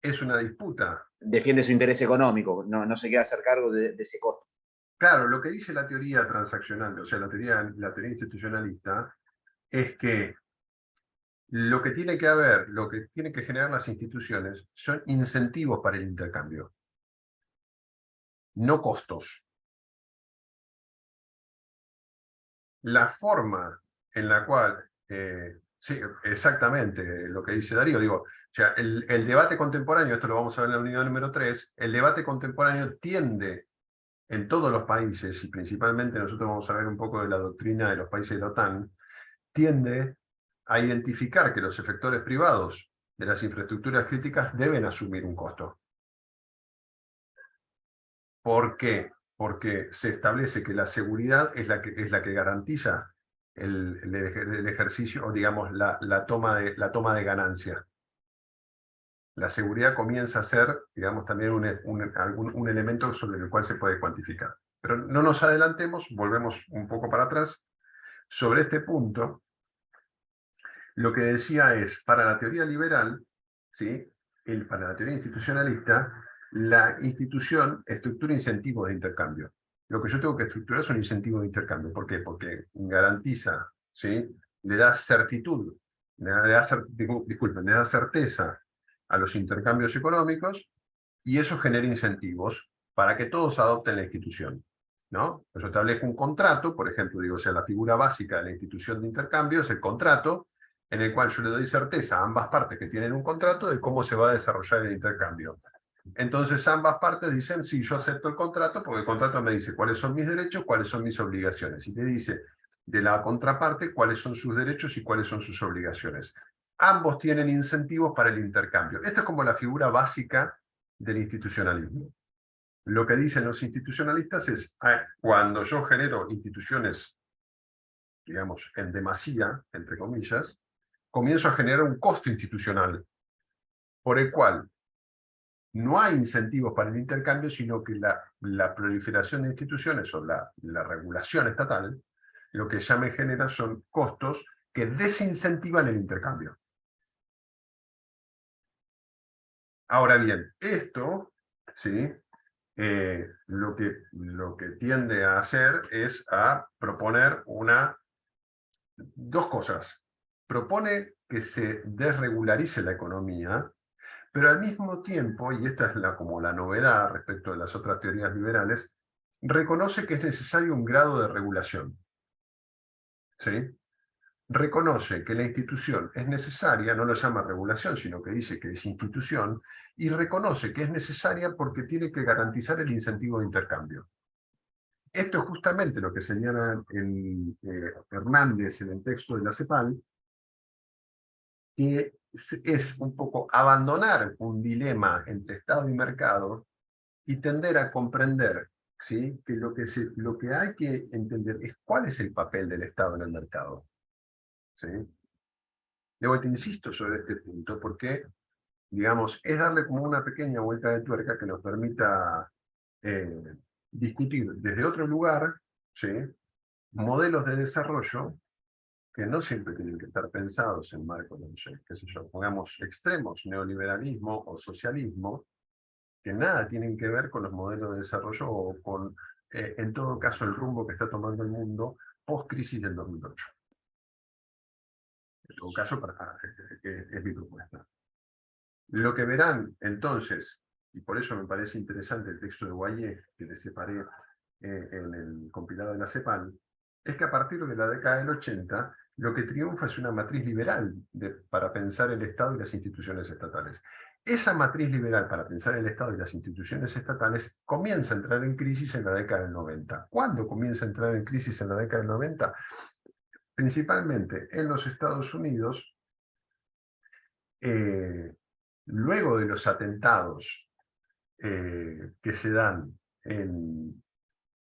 es una disputa. Defiende su interés económico, no se quiere hacer cargo de ese costo. Claro, lo que dice la teoría transaccional, o sea, la teoría institucionalista, es que lo que tiene que haber, lo que tienen que generar las instituciones son incentivos para el intercambio, no costos. La forma en la cual, sí, exactamente lo que dice Darío, digo, o sea, el debate contemporáneo, esto lo vamos a ver en la unidad número 3, el debate contemporáneo tiende en todos los países, y principalmente nosotros vamos a ver un poco de la doctrina de los países de la OTAN, tiende a identificar que los efectores privados de las infraestructuras críticas deben asumir un costo. ¿Por qué? Porque se establece que la seguridad es la que garantiza el ejercicio, o digamos, la toma de ganancia. La seguridad comienza a ser, digamos, también un elemento sobre el cual se puede cuantificar. Pero no nos adelantemos, volvemos un poco para atrás. Sobre este punto, lo que decía es, para la teoría liberal, ¿sí?, para la teoría institucionalista, la institución estructura incentivos de intercambio. Lo que yo tengo que estructurar son incentivos de intercambio. ¿Por qué? Porque garantiza, ¿sí?, le da certitud, le da certeza a los intercambios económicos, y eso genera incentivos para que todos adopten la institución, ¿no? Yo establezco un contrato, por ejemplo, digo, o sea, la figura básica de la institución de intercambio es el contrato, en el cual yo le doy certeza a ambas partes que tienen un contrato de cómo se va a desarrollar el intercambio. Entonces ambas partes dicen: sí, yo acepto el contrato, porque el contrato me dice cuáles son mis derechos, cuáles son mis obligaciones, y te dice de la contraparte cuáles son sus derechos y cuáles son sus obligaciones. Ambos tienen incentivos para el intercambio. Esto es como la figura básica del institucionalismo. Lo que dicen los institucionalistas es, cuando yo genero instituciones, digamos, en demasía, entre comillas, comienzo a generar un costo institucional, por el cual no hay incentivos para el intercambio, sino que la proliferación de instituciones o la regulación estatal, lo que ya me genera son costos que desincentivan el intercambio. Ahora bien, esto, ¿sí?, lo que tiende a hacer es a proponer dos cosas. Propone que se desregularice la economía, pero al mismo tiempo, y esta es como la novedad respecto de las otras teorías liberales, reconoce que es necesario un grado de regulación, ¿sí? Reconoce que la institución es necesaria, no lo llama regulación, sino que dice que es institución, y reconoce que es necesaria porque tiene que garantizar el incentivo de intercambio. Esto es justamente lo que señala Hernández en el texto de la CEPAL, que es un poco abandonar un dilema entre Estado y mercado y tender a comprender, ¿sí?, que lo que hay que entender es cuál es el papel del Estado en el mercado. ¿Sí? De vuelta insisto sobre este punto porque, digamos, es darle como una pequeña vuelta de tuerca que nos permita discutir desde otro lugar, ¿sí?, modelos de desarrollo que no siempre tienen que estar pensados en marcos, no sé, qué sé yo, pongamos extremos, neoliberalismo o socialismo, que nada tienen que ver con los modelos de desarrollo o con, en todo caso, el rumbo que está tomando el mundo post-crisis del 2008. En todo caso, es mi propuesta. Lo que verán, entonces, y por eso me parece interesante el texto de Guayé, que le separé en el compilado de la CEPAL, es que a partir de la década del 80, lo que triunfa es una matriz liberal para pensar el Estado y las instituciones estatales. Esa matriz liberal para pensar el Estado y las instituciones estatales comienza a entrar en crisis en la década del 90. ¿Cuándo comienza a entrar en crisis en la década del 90? Principalmente en los Estados Unidos, luego de los atentados que se dan en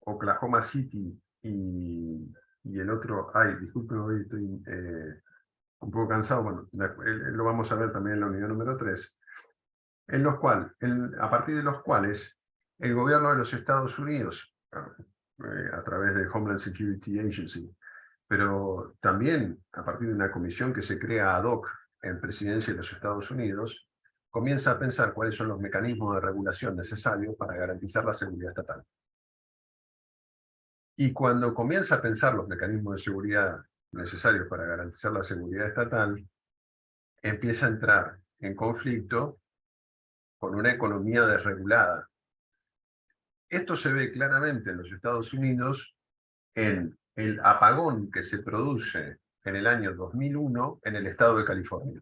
Oklahoma City y el otro, ay, disculpe, hoy estoy un poco cansado, bueno, lo vamos a ver también en la unidad número 3, en los cuales, a partir de los cuales el gobierno de los Estados Unidos, a través del Homeland Security Agency, pero también a partir de una comisión que se crea ad hoc en presidencia de los Estados Unidos, comienza a pensar cuáles son los mecanismos de regulación necesarios para garantizar la seguridad estatal. Y cuando comienza a pensar los mecanismos de seguridad necesarios para garantizar la seguridad estatal, empieza a entrar en conflicto con una economía desregulada. Esto se ve claramente en los Estados Unidos en el apagón que se produce en el año 2001 en el estado de California.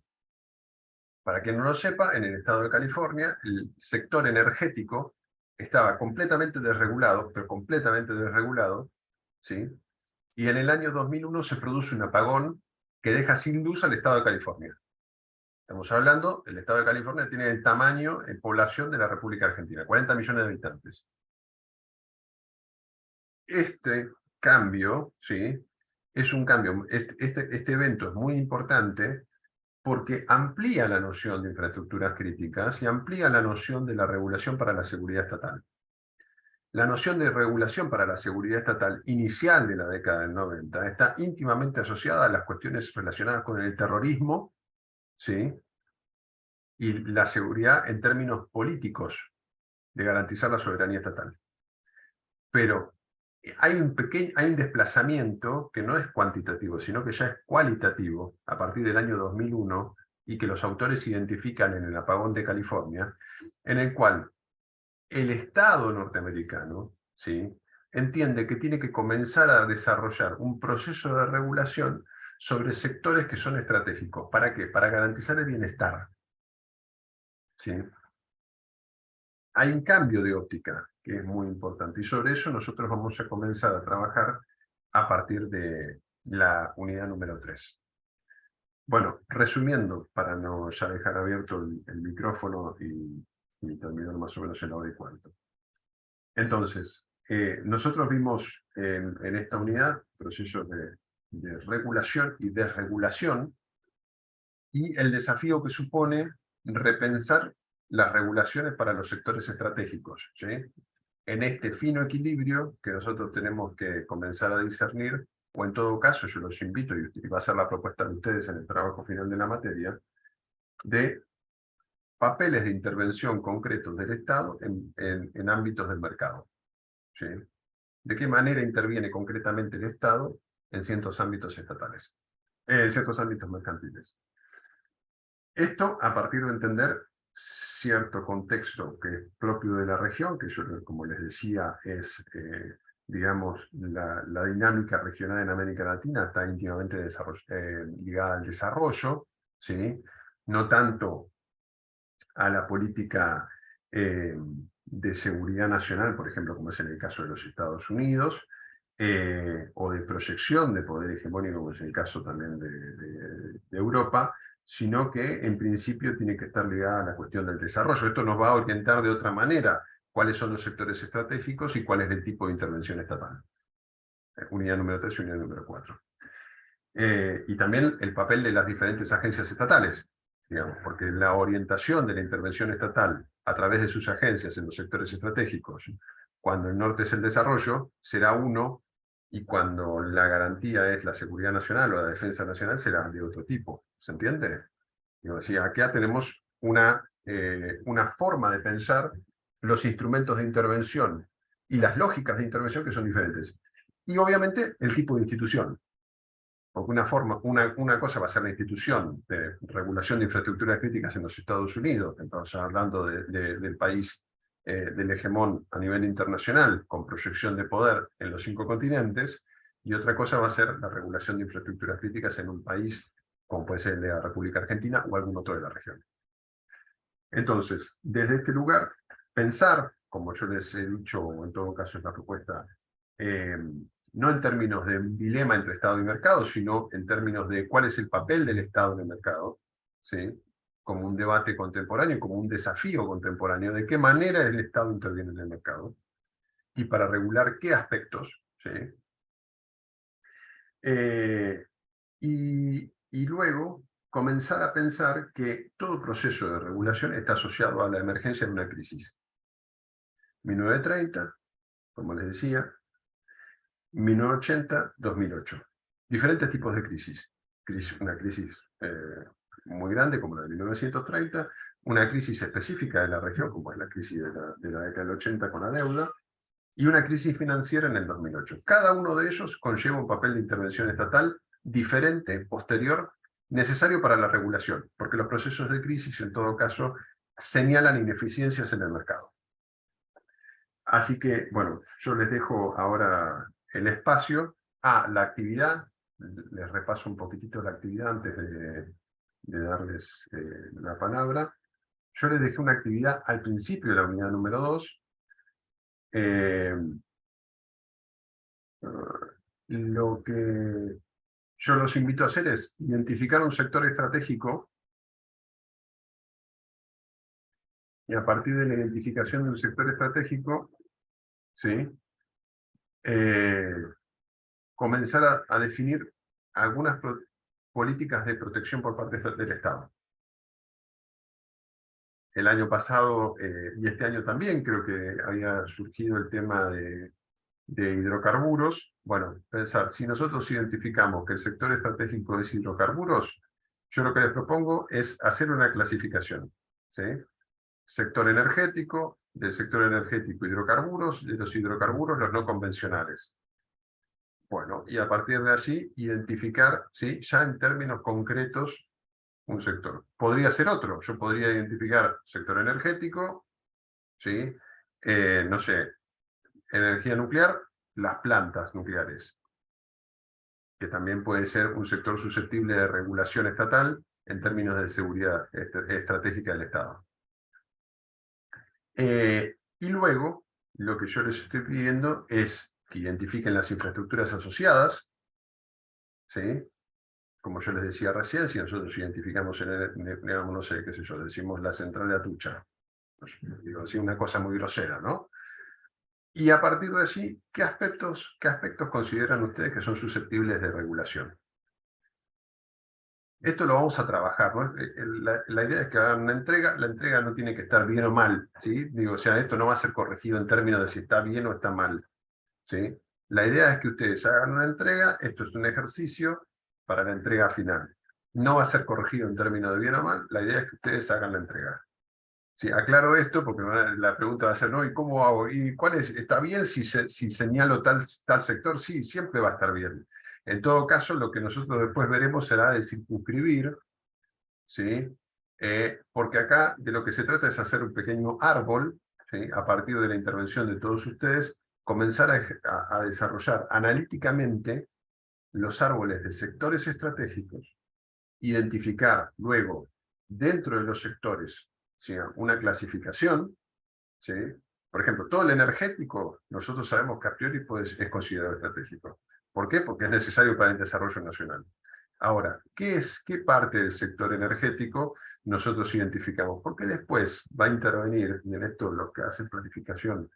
Para quien no lo sepa, en el estado de California, el sector energético estaba completamente desregulado, pero completamente desregulado, ¿sí? Y en el año 2001 se produce un apagón que deja sin luz al estado de California. Estamos hablando, el estado de California tiene el tamaño en población de la República Argentina, 40 millones de habitantes. Este cambio, ¿sí?, es un cambio, este evento es muy importante porque amplía la noción de infraestructuras críticas y amplía la noción de la regulación para la seguridad estatal. La noción de regulación para la seguridad estatal inicial de la década del 90 está íntimamente asociada a las cuestiones relacionadas con el terrorismo, ¿sí?, y la seguridad en términos políticos de garantizar la soberanía estatal. Pero hay un desplazamiento que no es cuantitativo, sino que ya es cualitativo a partir del año 2001 y que los autores identifican en el apagón de California, en el cual el Estado norteamericano, ¿sí?, entiende que tiene que comenzar a desarrollar un proceso de regulación sobre sectores que son estratégicos. ¿Para qué? Para garantizar el bienestar. ¿Sí? Hay un cambio de óptica que es muy importante y sobre eso nosotros vamos a comenzar a trabajar a partir de la unidad número 3. Bueno, resumiendo, para no ya dejar abierto el micrófono y terminar más o menos en la hora y cuarto. Entonces, nosotros vimos en esta unidad procesos de regulación y desregulación y el desafío que supone repensar las regulaciones para los sectores estratégicos, ¿sí?, en este fino equilibrio que nosotros tenemos que comenzar a discernir, o en todo caso yo los invito, y va a ser la propuesta de ustedes en el trabajo final de la materia, de papeles de intervención concretos del Estado en ámbitos del mercado. ¿Sí? ¿De qué manera interviene concretamente el Estado en ciertos ámbitos estatales, en ciertos ámbitos mercantiles? Esto a partir de entender cierto contexto que es propio de la región, que yo, como les decía, es, digamos, la dinámica regional en América Latina está íntimamente ligada al desarrollo, ¿sí?, no tanto a la política de seguridad nacional, por ejemplo, como es en el caso de los Estados Unidos, o de proyección de poder hegemónico, como es el caso también de Europa, sino que en principio tiene que estar ligada a la cuestión del desarrollo. Esto nos va a orientar de otra manera cuáles son los sectores estratégicos y cuál es el tipo de intervención estatal. Unidad número 3 y unidad número 4. Y también el papel de las diferentes agencias estatales, digamos, porque la orientación de la intervención estatal a través de sus agencias en los sectores estratégicos, cuando el norte es el desarrollo, será uno, y cuando la garantía es la seguridad nacional o la defensa nacional, será de otro tipo. ¿Se entiende? Digo, sí, acá tenemos una forma de pensar los instrumentos de intervención y las lógicas de intervención que son diferentes. Y obviamente el tipo de institución. Porque una cosa va a ser la institución de regulación de infraestructuras críticas en los Estados Unidos, entonces hablando del país del hegemón a nivel internacional, con proyección de poder en los 5 continentes, y otra cosa va a ser la regulación de infraestructuras críticas en un país como puede ser la República Argentina o algún otro de la región. Entonces, desde este lugar, pensar, como yo les he dicho, o en todo caso es la propuesta, no en términos de un dilema entre Estado y mercado, sino en términos de cuál es el papel del Estado en el mercado, ¿sí? Como un debate contemporáneo, como un desafío contemporáneo, de qué manera el Estado interviene en el mercado, y para regular qué aspectos, ¿sí? Y luego comenzar a pensar que todo proceso de regulación está asociado a la emergencia de una crisis. 1930, como les decía, 1980, 2008. Diferentes tipos de crisis. Una crisis muy grande, como la de 1930, una crisis específica de la región, como es la crisis de la década del 80 con la deuda, y una crisis financiera en el 2008. Cada uno de ellos conlleva un papel de intervención estatal diferente, posterior, necesario para la regulación, porque los procesos de crisis, en todo caso, señalan ineficiencias en el mercado. Así que, bueno, yo les dejo ahora el espacio a la actividad. Les repaso un poquitito la actividad antes de darles la palabra. Yo les dejé una actividad al principio de la unidad número 2. Lo que yo los invito a hacer es identificar un sector estratégico y a partir de la identificación de un sector estratégico, ¿sí? Comenzar a definir algunas políticas de protección por parte del Estado. El año pasado y este año también creo que había surgido el tema de hidrocarburos. Bueno, pensar, si nosotros identificamos que el sector estratégico es hidrocarburos, yo lo que les propongo es hacer una clasificación, ¿sí? Sector energético, del sector energético hidrocarburos, de los hidrocarburos los no convencionales. Bueno, y a partir de allí identificar, ¿sí? Ya en términos concretos un sector. Podría ser otro, yo podría identificar sector energético, ¿sí? No sé, energía nuclear, las plantas nucleares, que también puede ser un sector susceptible de regulación estatal en términos de seguridad estratégica del Estado. Y luego, lo que yo les estoy pidiendo es que identifiquen las infraestructuras asociadas, ¿sí? Como yo les decía recién, si nosotros identificamos, digamos, no sé, qué sé yo, decimos la central de Atucha, digo, así una cosa muy grosera, ¿no? Y a partir de allí, ¿qué aspectos consideran ustedes que son susceptibles de regulación? Esto lo vamos a trabajar, ¿no? La idea es que hagan una entrega, la entrega no tiene que estar bien o mal, ¿sí? Digo, o sea, esto no va a ser corregido en términos de si está bien o está mal, ¿sí? La idea es que ustedes hagan una entrega, esto es un ejercicio para la entrega final. No va a ser corregido en términos de bien o mal, la idea es que ustedes hagan la entrega. Sí, aclaro esto porque la pregunta va a ser, ¿no? ¿Y cómo hago? ¿Y cuál es? ¿Está bien si señalo tal sector? Sí, siempre va a estar bien. En todo caso, lo que nosotros después veremos será de circunscribir, ¿sí? Porque acá de lo que se trata es hacer un pequeño árbol, ¿sí? A partir de la intervención de todos ustedes, comenzar a desarrollar analíticamente los árboles de sectores estratégicos, identificar luego dentro de los sectores, ¿sí? Una clasificación, ¿sí? Por ejemplo, todo el energético, nosotros sabemos que a priori pues, es considerado estratégico. ¿Por qué? Porque es necesario para el desarrollo nacional. Ahora, ¿qué parte del sector energético nosotros identificamos? Porque después va a intervenir, y en esto los que hacen planificación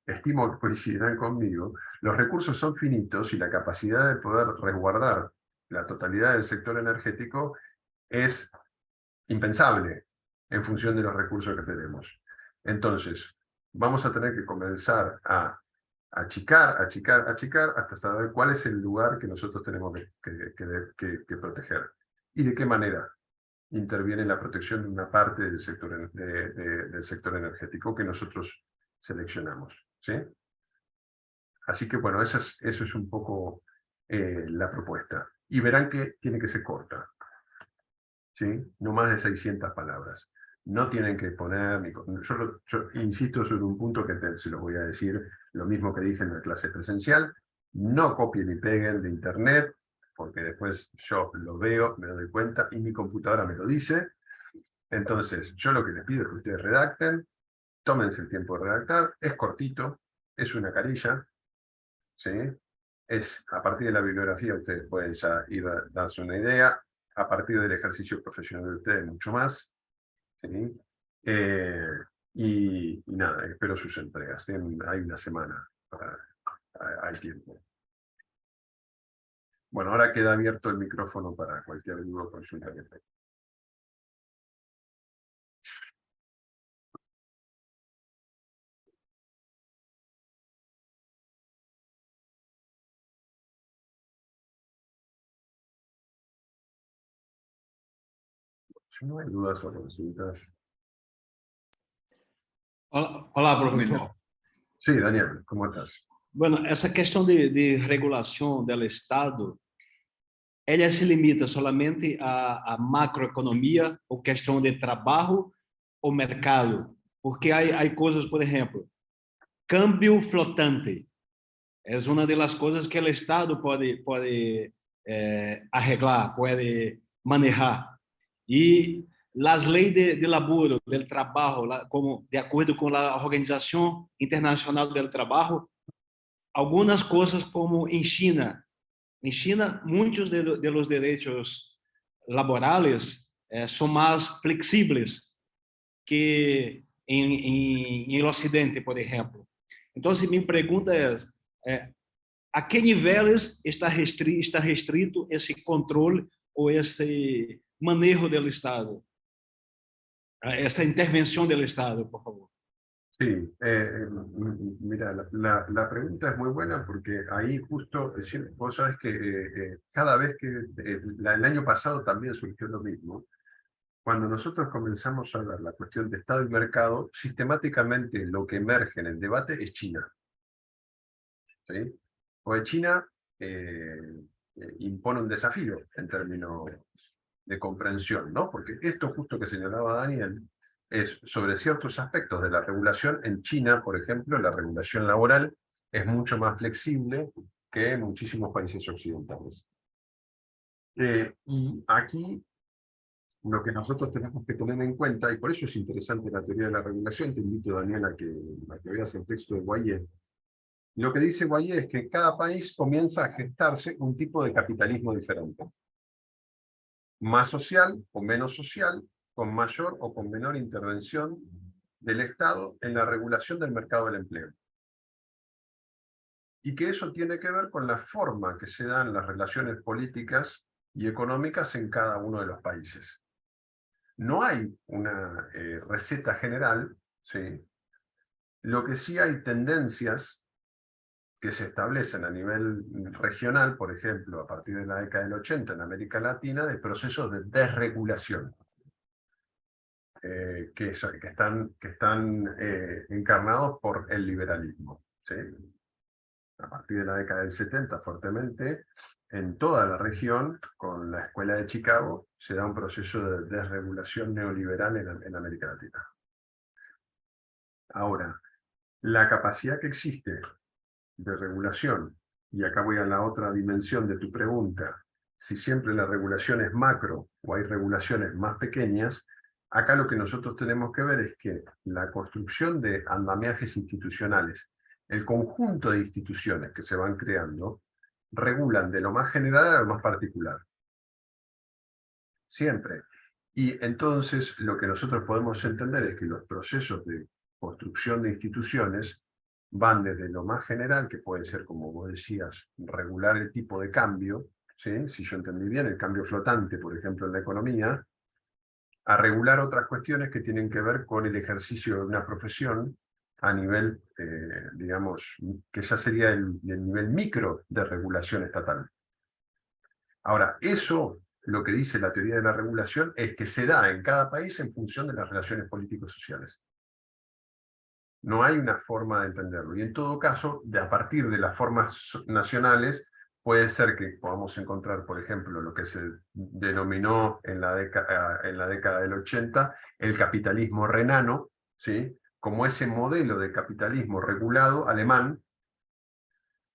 estimo que coincidirán conmigo, los recursos son finitos y la capacidad de poder resguardar la totalidad del sector energético es impensable en función de los recursos que tenemos. Entonces, vamos a tener que comenzar a achicar hasta saber cuál es el lugar que nosotros tenemos que proteger y de qué manera interviene la protección de una parte del sector, del sector energético que nosotros seleccionamos, ¿sí? Así que bueno, eso es un poco la propuesta. Y verán que tiene que ser corta, ¿sí? No más de 600 palabras. No tienen que poner... Yo insisto sobre un punto que se lo voy a decir, lo mismo que dije en la clase presencial. No copien y peguen de internet, porque después yo lo veo, me doy cuenta, y mi computadora me lo dice. Entonces, yo lo que les pido es que ustedes redacten, tómense el tiempo de redactar, es cortito, es una carilla, ¿sí? Es, a partir de la bibliografía ustedes pueden ya ir a darse una idea, a partir del ejercicio profesional de ustedes mucho más, ¿sí? Y nada, espero sus entregas, hay una semana, hay tiempo. Bueno, ahora queda abierto el micrófono para cualquier duda o consulta que tenga. Si no hay dudas o consultas. Olá, professor. Sí, Daniel, ¿cómo estás? Bueno, essa questão de regulação do Estado, ela se limita solamente à macroeconomia ou questão de trabalho ou mercado? Porque há coisas, por exemplo, câmbio flotante. É uma das coisas que o Estado pode arreglar, pode manejar. E as leis de laburo, do trabalho, como de acordo com a Organização Internacional do Trabalho, algumas coisas como em China. Em China, muitos de los derechos laborales são mais flexíveis que em Ocidente, por exemplo. Então, minha pergunta é a que níveis está restrito esse controle ou esse manejo do Estado? Essa intervenção do Estado, por favor. Sí, mira, la pregunta es muy buena porque ahí justo, vos sabés que cada vez que, el año pasado también surgió lo mismo, cuando nosotros comenzamos a ver la cuestión de Estado y mercado, sistemáticamente lo que emerge en el debate es China, ¿sí? Porque China impone un desafío en términos de comprensión, ¿no? Porque esto justo que señalaba Daniel es sobre ciertos aspectos de la regulación. En China, por ejemplo, la regulación laboral es mucho más flexible que en muchísimos países occidentales. Y aquí lo que nosotros tenemos que tener en cuenta, y por eso es interesante la teoría de la regulación, te invito, Daniel, a que veas el texto de Boyer. Lo que dice Boyer es que cada país comienza a gestarse un tipo de capitalismo diferente. Más social o menos social, con mayor o con menor intervención del Estado en la regulación del mercado del empleo. Y que eso tiene que ver con la forma que se dan las relaciones políticas y económicas en cada uno de los países. No hay una receta general, ¿sí? Lo que sí hay tendencias que se establecen a nivel regional, por ejemplo, a partir de la década del 80 en América Latina, de procesos de desregulación. Que están encarnados por el liberalismo, ¿sí? A partir de la década del 70, fuertemente, en toda la región, con la Escuela de Chicago, se da un proceso de desregulación neoliberal en América Latina. Ahora, la capacidad que existe de regulación, y acá voy a la otra dimensión de tu pregunta, si siempre la regulación es macro o hay regulaciones más pequeñas, Acá lo que nosotros tenemos que ver es que la construcción de andamiajes institucionales, el conjunto de instituciones que se van creando, regulan de lo más general a lo más particular. Siempre. Y entonces lo que nosotros podemos entender es que los procesos de construcción de instituciones van desde lo más general, que puede ser, como vos decías, regular el tipo de cambio, ¿sí? Si yo entendí bien, el cambio flotante, por ejemplo, en la economía, a regular otras cuestiones que tienen que ver con el ejercicio de una profesión a nivel, digamos, que ya sería el nivel micro de regulación estatal. Ahora, eso, lo que dice la teoría de la regulación, es que se da en cada país en función de las relaciones políticos-sociales. No hay una forma de entenderlo. Y en todo caso, a partir de las formas nacionales, puede ser que podamos encontrar, por ejemplo, lo que se denominó en la década del 80, el capitalismo renano, ¿sí? Como ese modelo de capitalismo regulado alemán,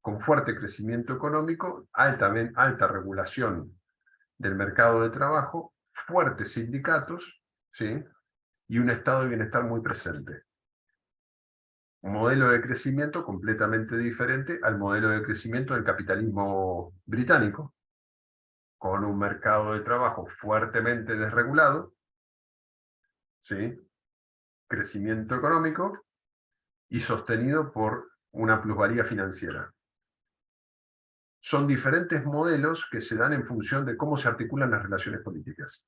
con fuerte crecimiento económico, alta regulación del mercado de trabajo, fuertes sindicatos, ¿sí? Y un estado de bienestar muy presente. Un modelo de crecimiento completamente diferente al modelo de crecimiento del capitalismo británico, con un mercado de trabajo fuertemente desregulado, ¿sí? Crecimiento económico y sostenido por una plusvalía financiera. Son diferentes modelos que se dan en función de cómo se articulan las relaciones políticas.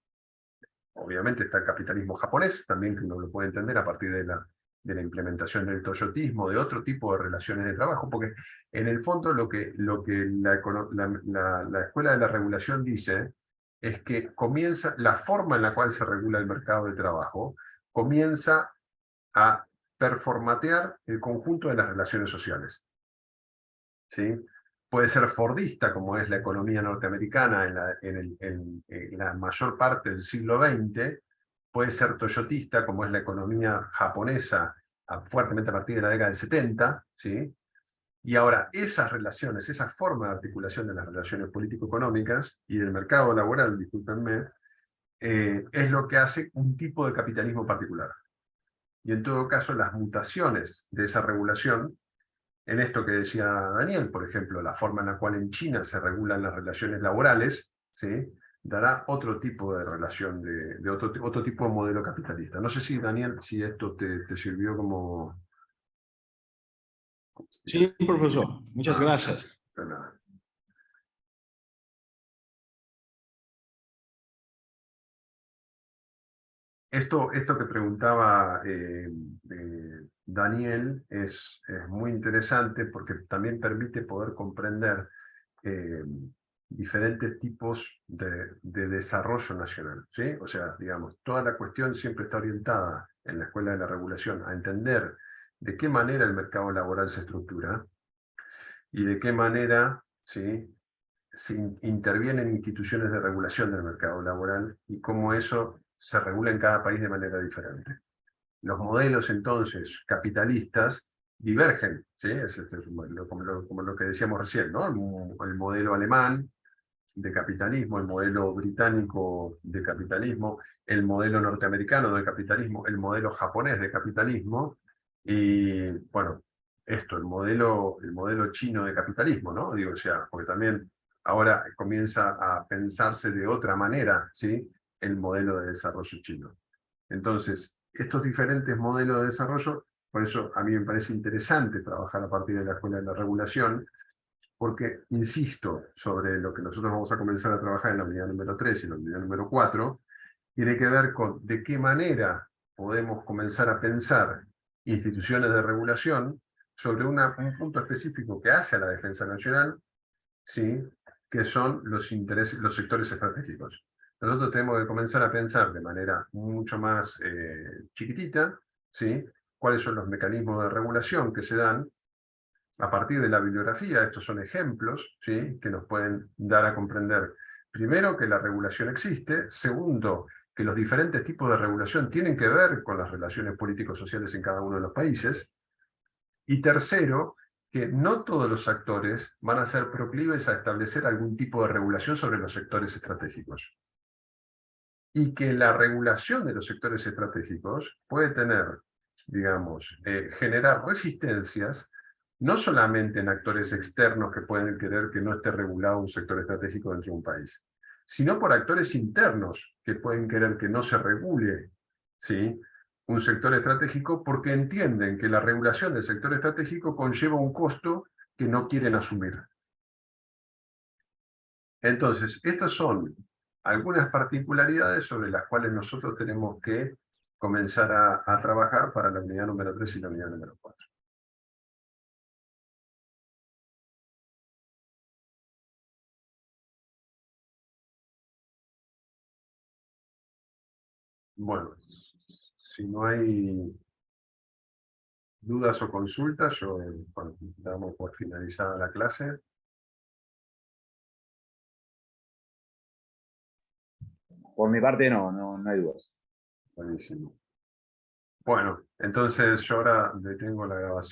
Obviamente está el capitalismo japonés, también que uno lo puede entender a partir de la implementación del toyotismo, de otro tipo de relaciones de trabajo, porque en el fondo lo que la Escuela de la Regulación dice es que comienza, la forma en la cual se regula el mercado de trabajo, comienza a performatear el conjunto de las relaciones sociales. ¿Sí? Puede ser fordista, como es la economía norteamericana en la mayor parte del siglo XX, puede ser toyotista, como es la economía japonesa, fuertemente a partir de la década del 70, ¿sí? Y ahora esas relaciones, esa forma de articulación de las relaciones político-económicas y del mercado laboral, discúlpenme, es lo que hace un tipo de capitalismo particular. Y en todo caso, las mutaciones de esa regulación, en esto que decía Daniel, por ejemplo, la forma en la cual en China se regulan las relaciones laborales, ¿sí? Dará otro tipo de relación, de otro tipo de modelo capitalista. No sé si, Daniel, si esto te sirvió como... Sí, profesor. Muchas gracias. De nada. Esto que preguntaba Daniel es muy interesante porque también permite poder comprender diferentes tipos de desarrollo nacional, ¿sí? O sea, digamos, toda la cuestión siempre está orientada en la Escuela de la Regulación a entender de qué manera el mercado laboral se estructura y de qué manera, ¿sí? Se intervienen instituciones de regulación del mercado laboral y cómo eso se regula en cada país de manera diferente. Los modelos entonces capitalistas divergen, ¿sí? Como lo que decíamos recién, ¿no? El modelo alemán de capitalismo, el modelo británico de capitalismo, el modelo norteamericano de capitalismo, el modelo japonés de capitalismo, y bueno, el modelo chino de capitalismo, ¿no? Digo, o sea, porque también ahora comienza a pensarse de otra manera, ¿sí? El modelo de desarrollo chino. Entonces, estos diferentes modelos de desarrollo, por eso a mí me parece interesante trabajar a partir de la Escuela de la Regulación, porque insisto sobre lo que nosotros vamos a comenzar a trabajar en la unidad número 3 y la unidad número 4, tiene que ver con de qué manera podemos comenzar a pensar instituciones de regulación sobre un punto específico que hace a la defensa nacional, ¿sí? Que son los sectores estratégicos. Nosotros tenemos que comenzar a pensar de manera mucho más chiquitita, ¿sí? Cuáles son los mecanismos de regulación que se dan a partir de la bibliografía. Estos son ejemplos, ¿sí? Que nos pueden dar a comprender, primero, que la regulación existe; segundo, que los diferentes tipos de regulación tienen que ver con las relaciones políticos-sociales en cada uno de los países; y tercero, que no todos los actores van a ser proclives a establecer algún tipo de regulación sobre los sectores estratégicos. y que la regulación de los sectores estratégicos puede tener, digamos, generar resistencias, no solamente en actores externos que pueden querer que no esté regulado un sector estratégico dentro de un país, sino por actores internos que pueden querer que no se regule, ¿sí?, un sector estratégico porque entienden que la regulación del sector estratégico conlleva un costo que no quieren asumir. Entonces, estas son algunas particularidades sobre las cuales nosotros tenemos que comenzar a trabajar para la unidad número 3 y la unidad número 4. Bueno, si no hay dudas o consultas, yo damos por finalizada la clase. Por mi parte no hay dudas. Buenísimo. Bueno, entonces yo ahora detengo la grabación.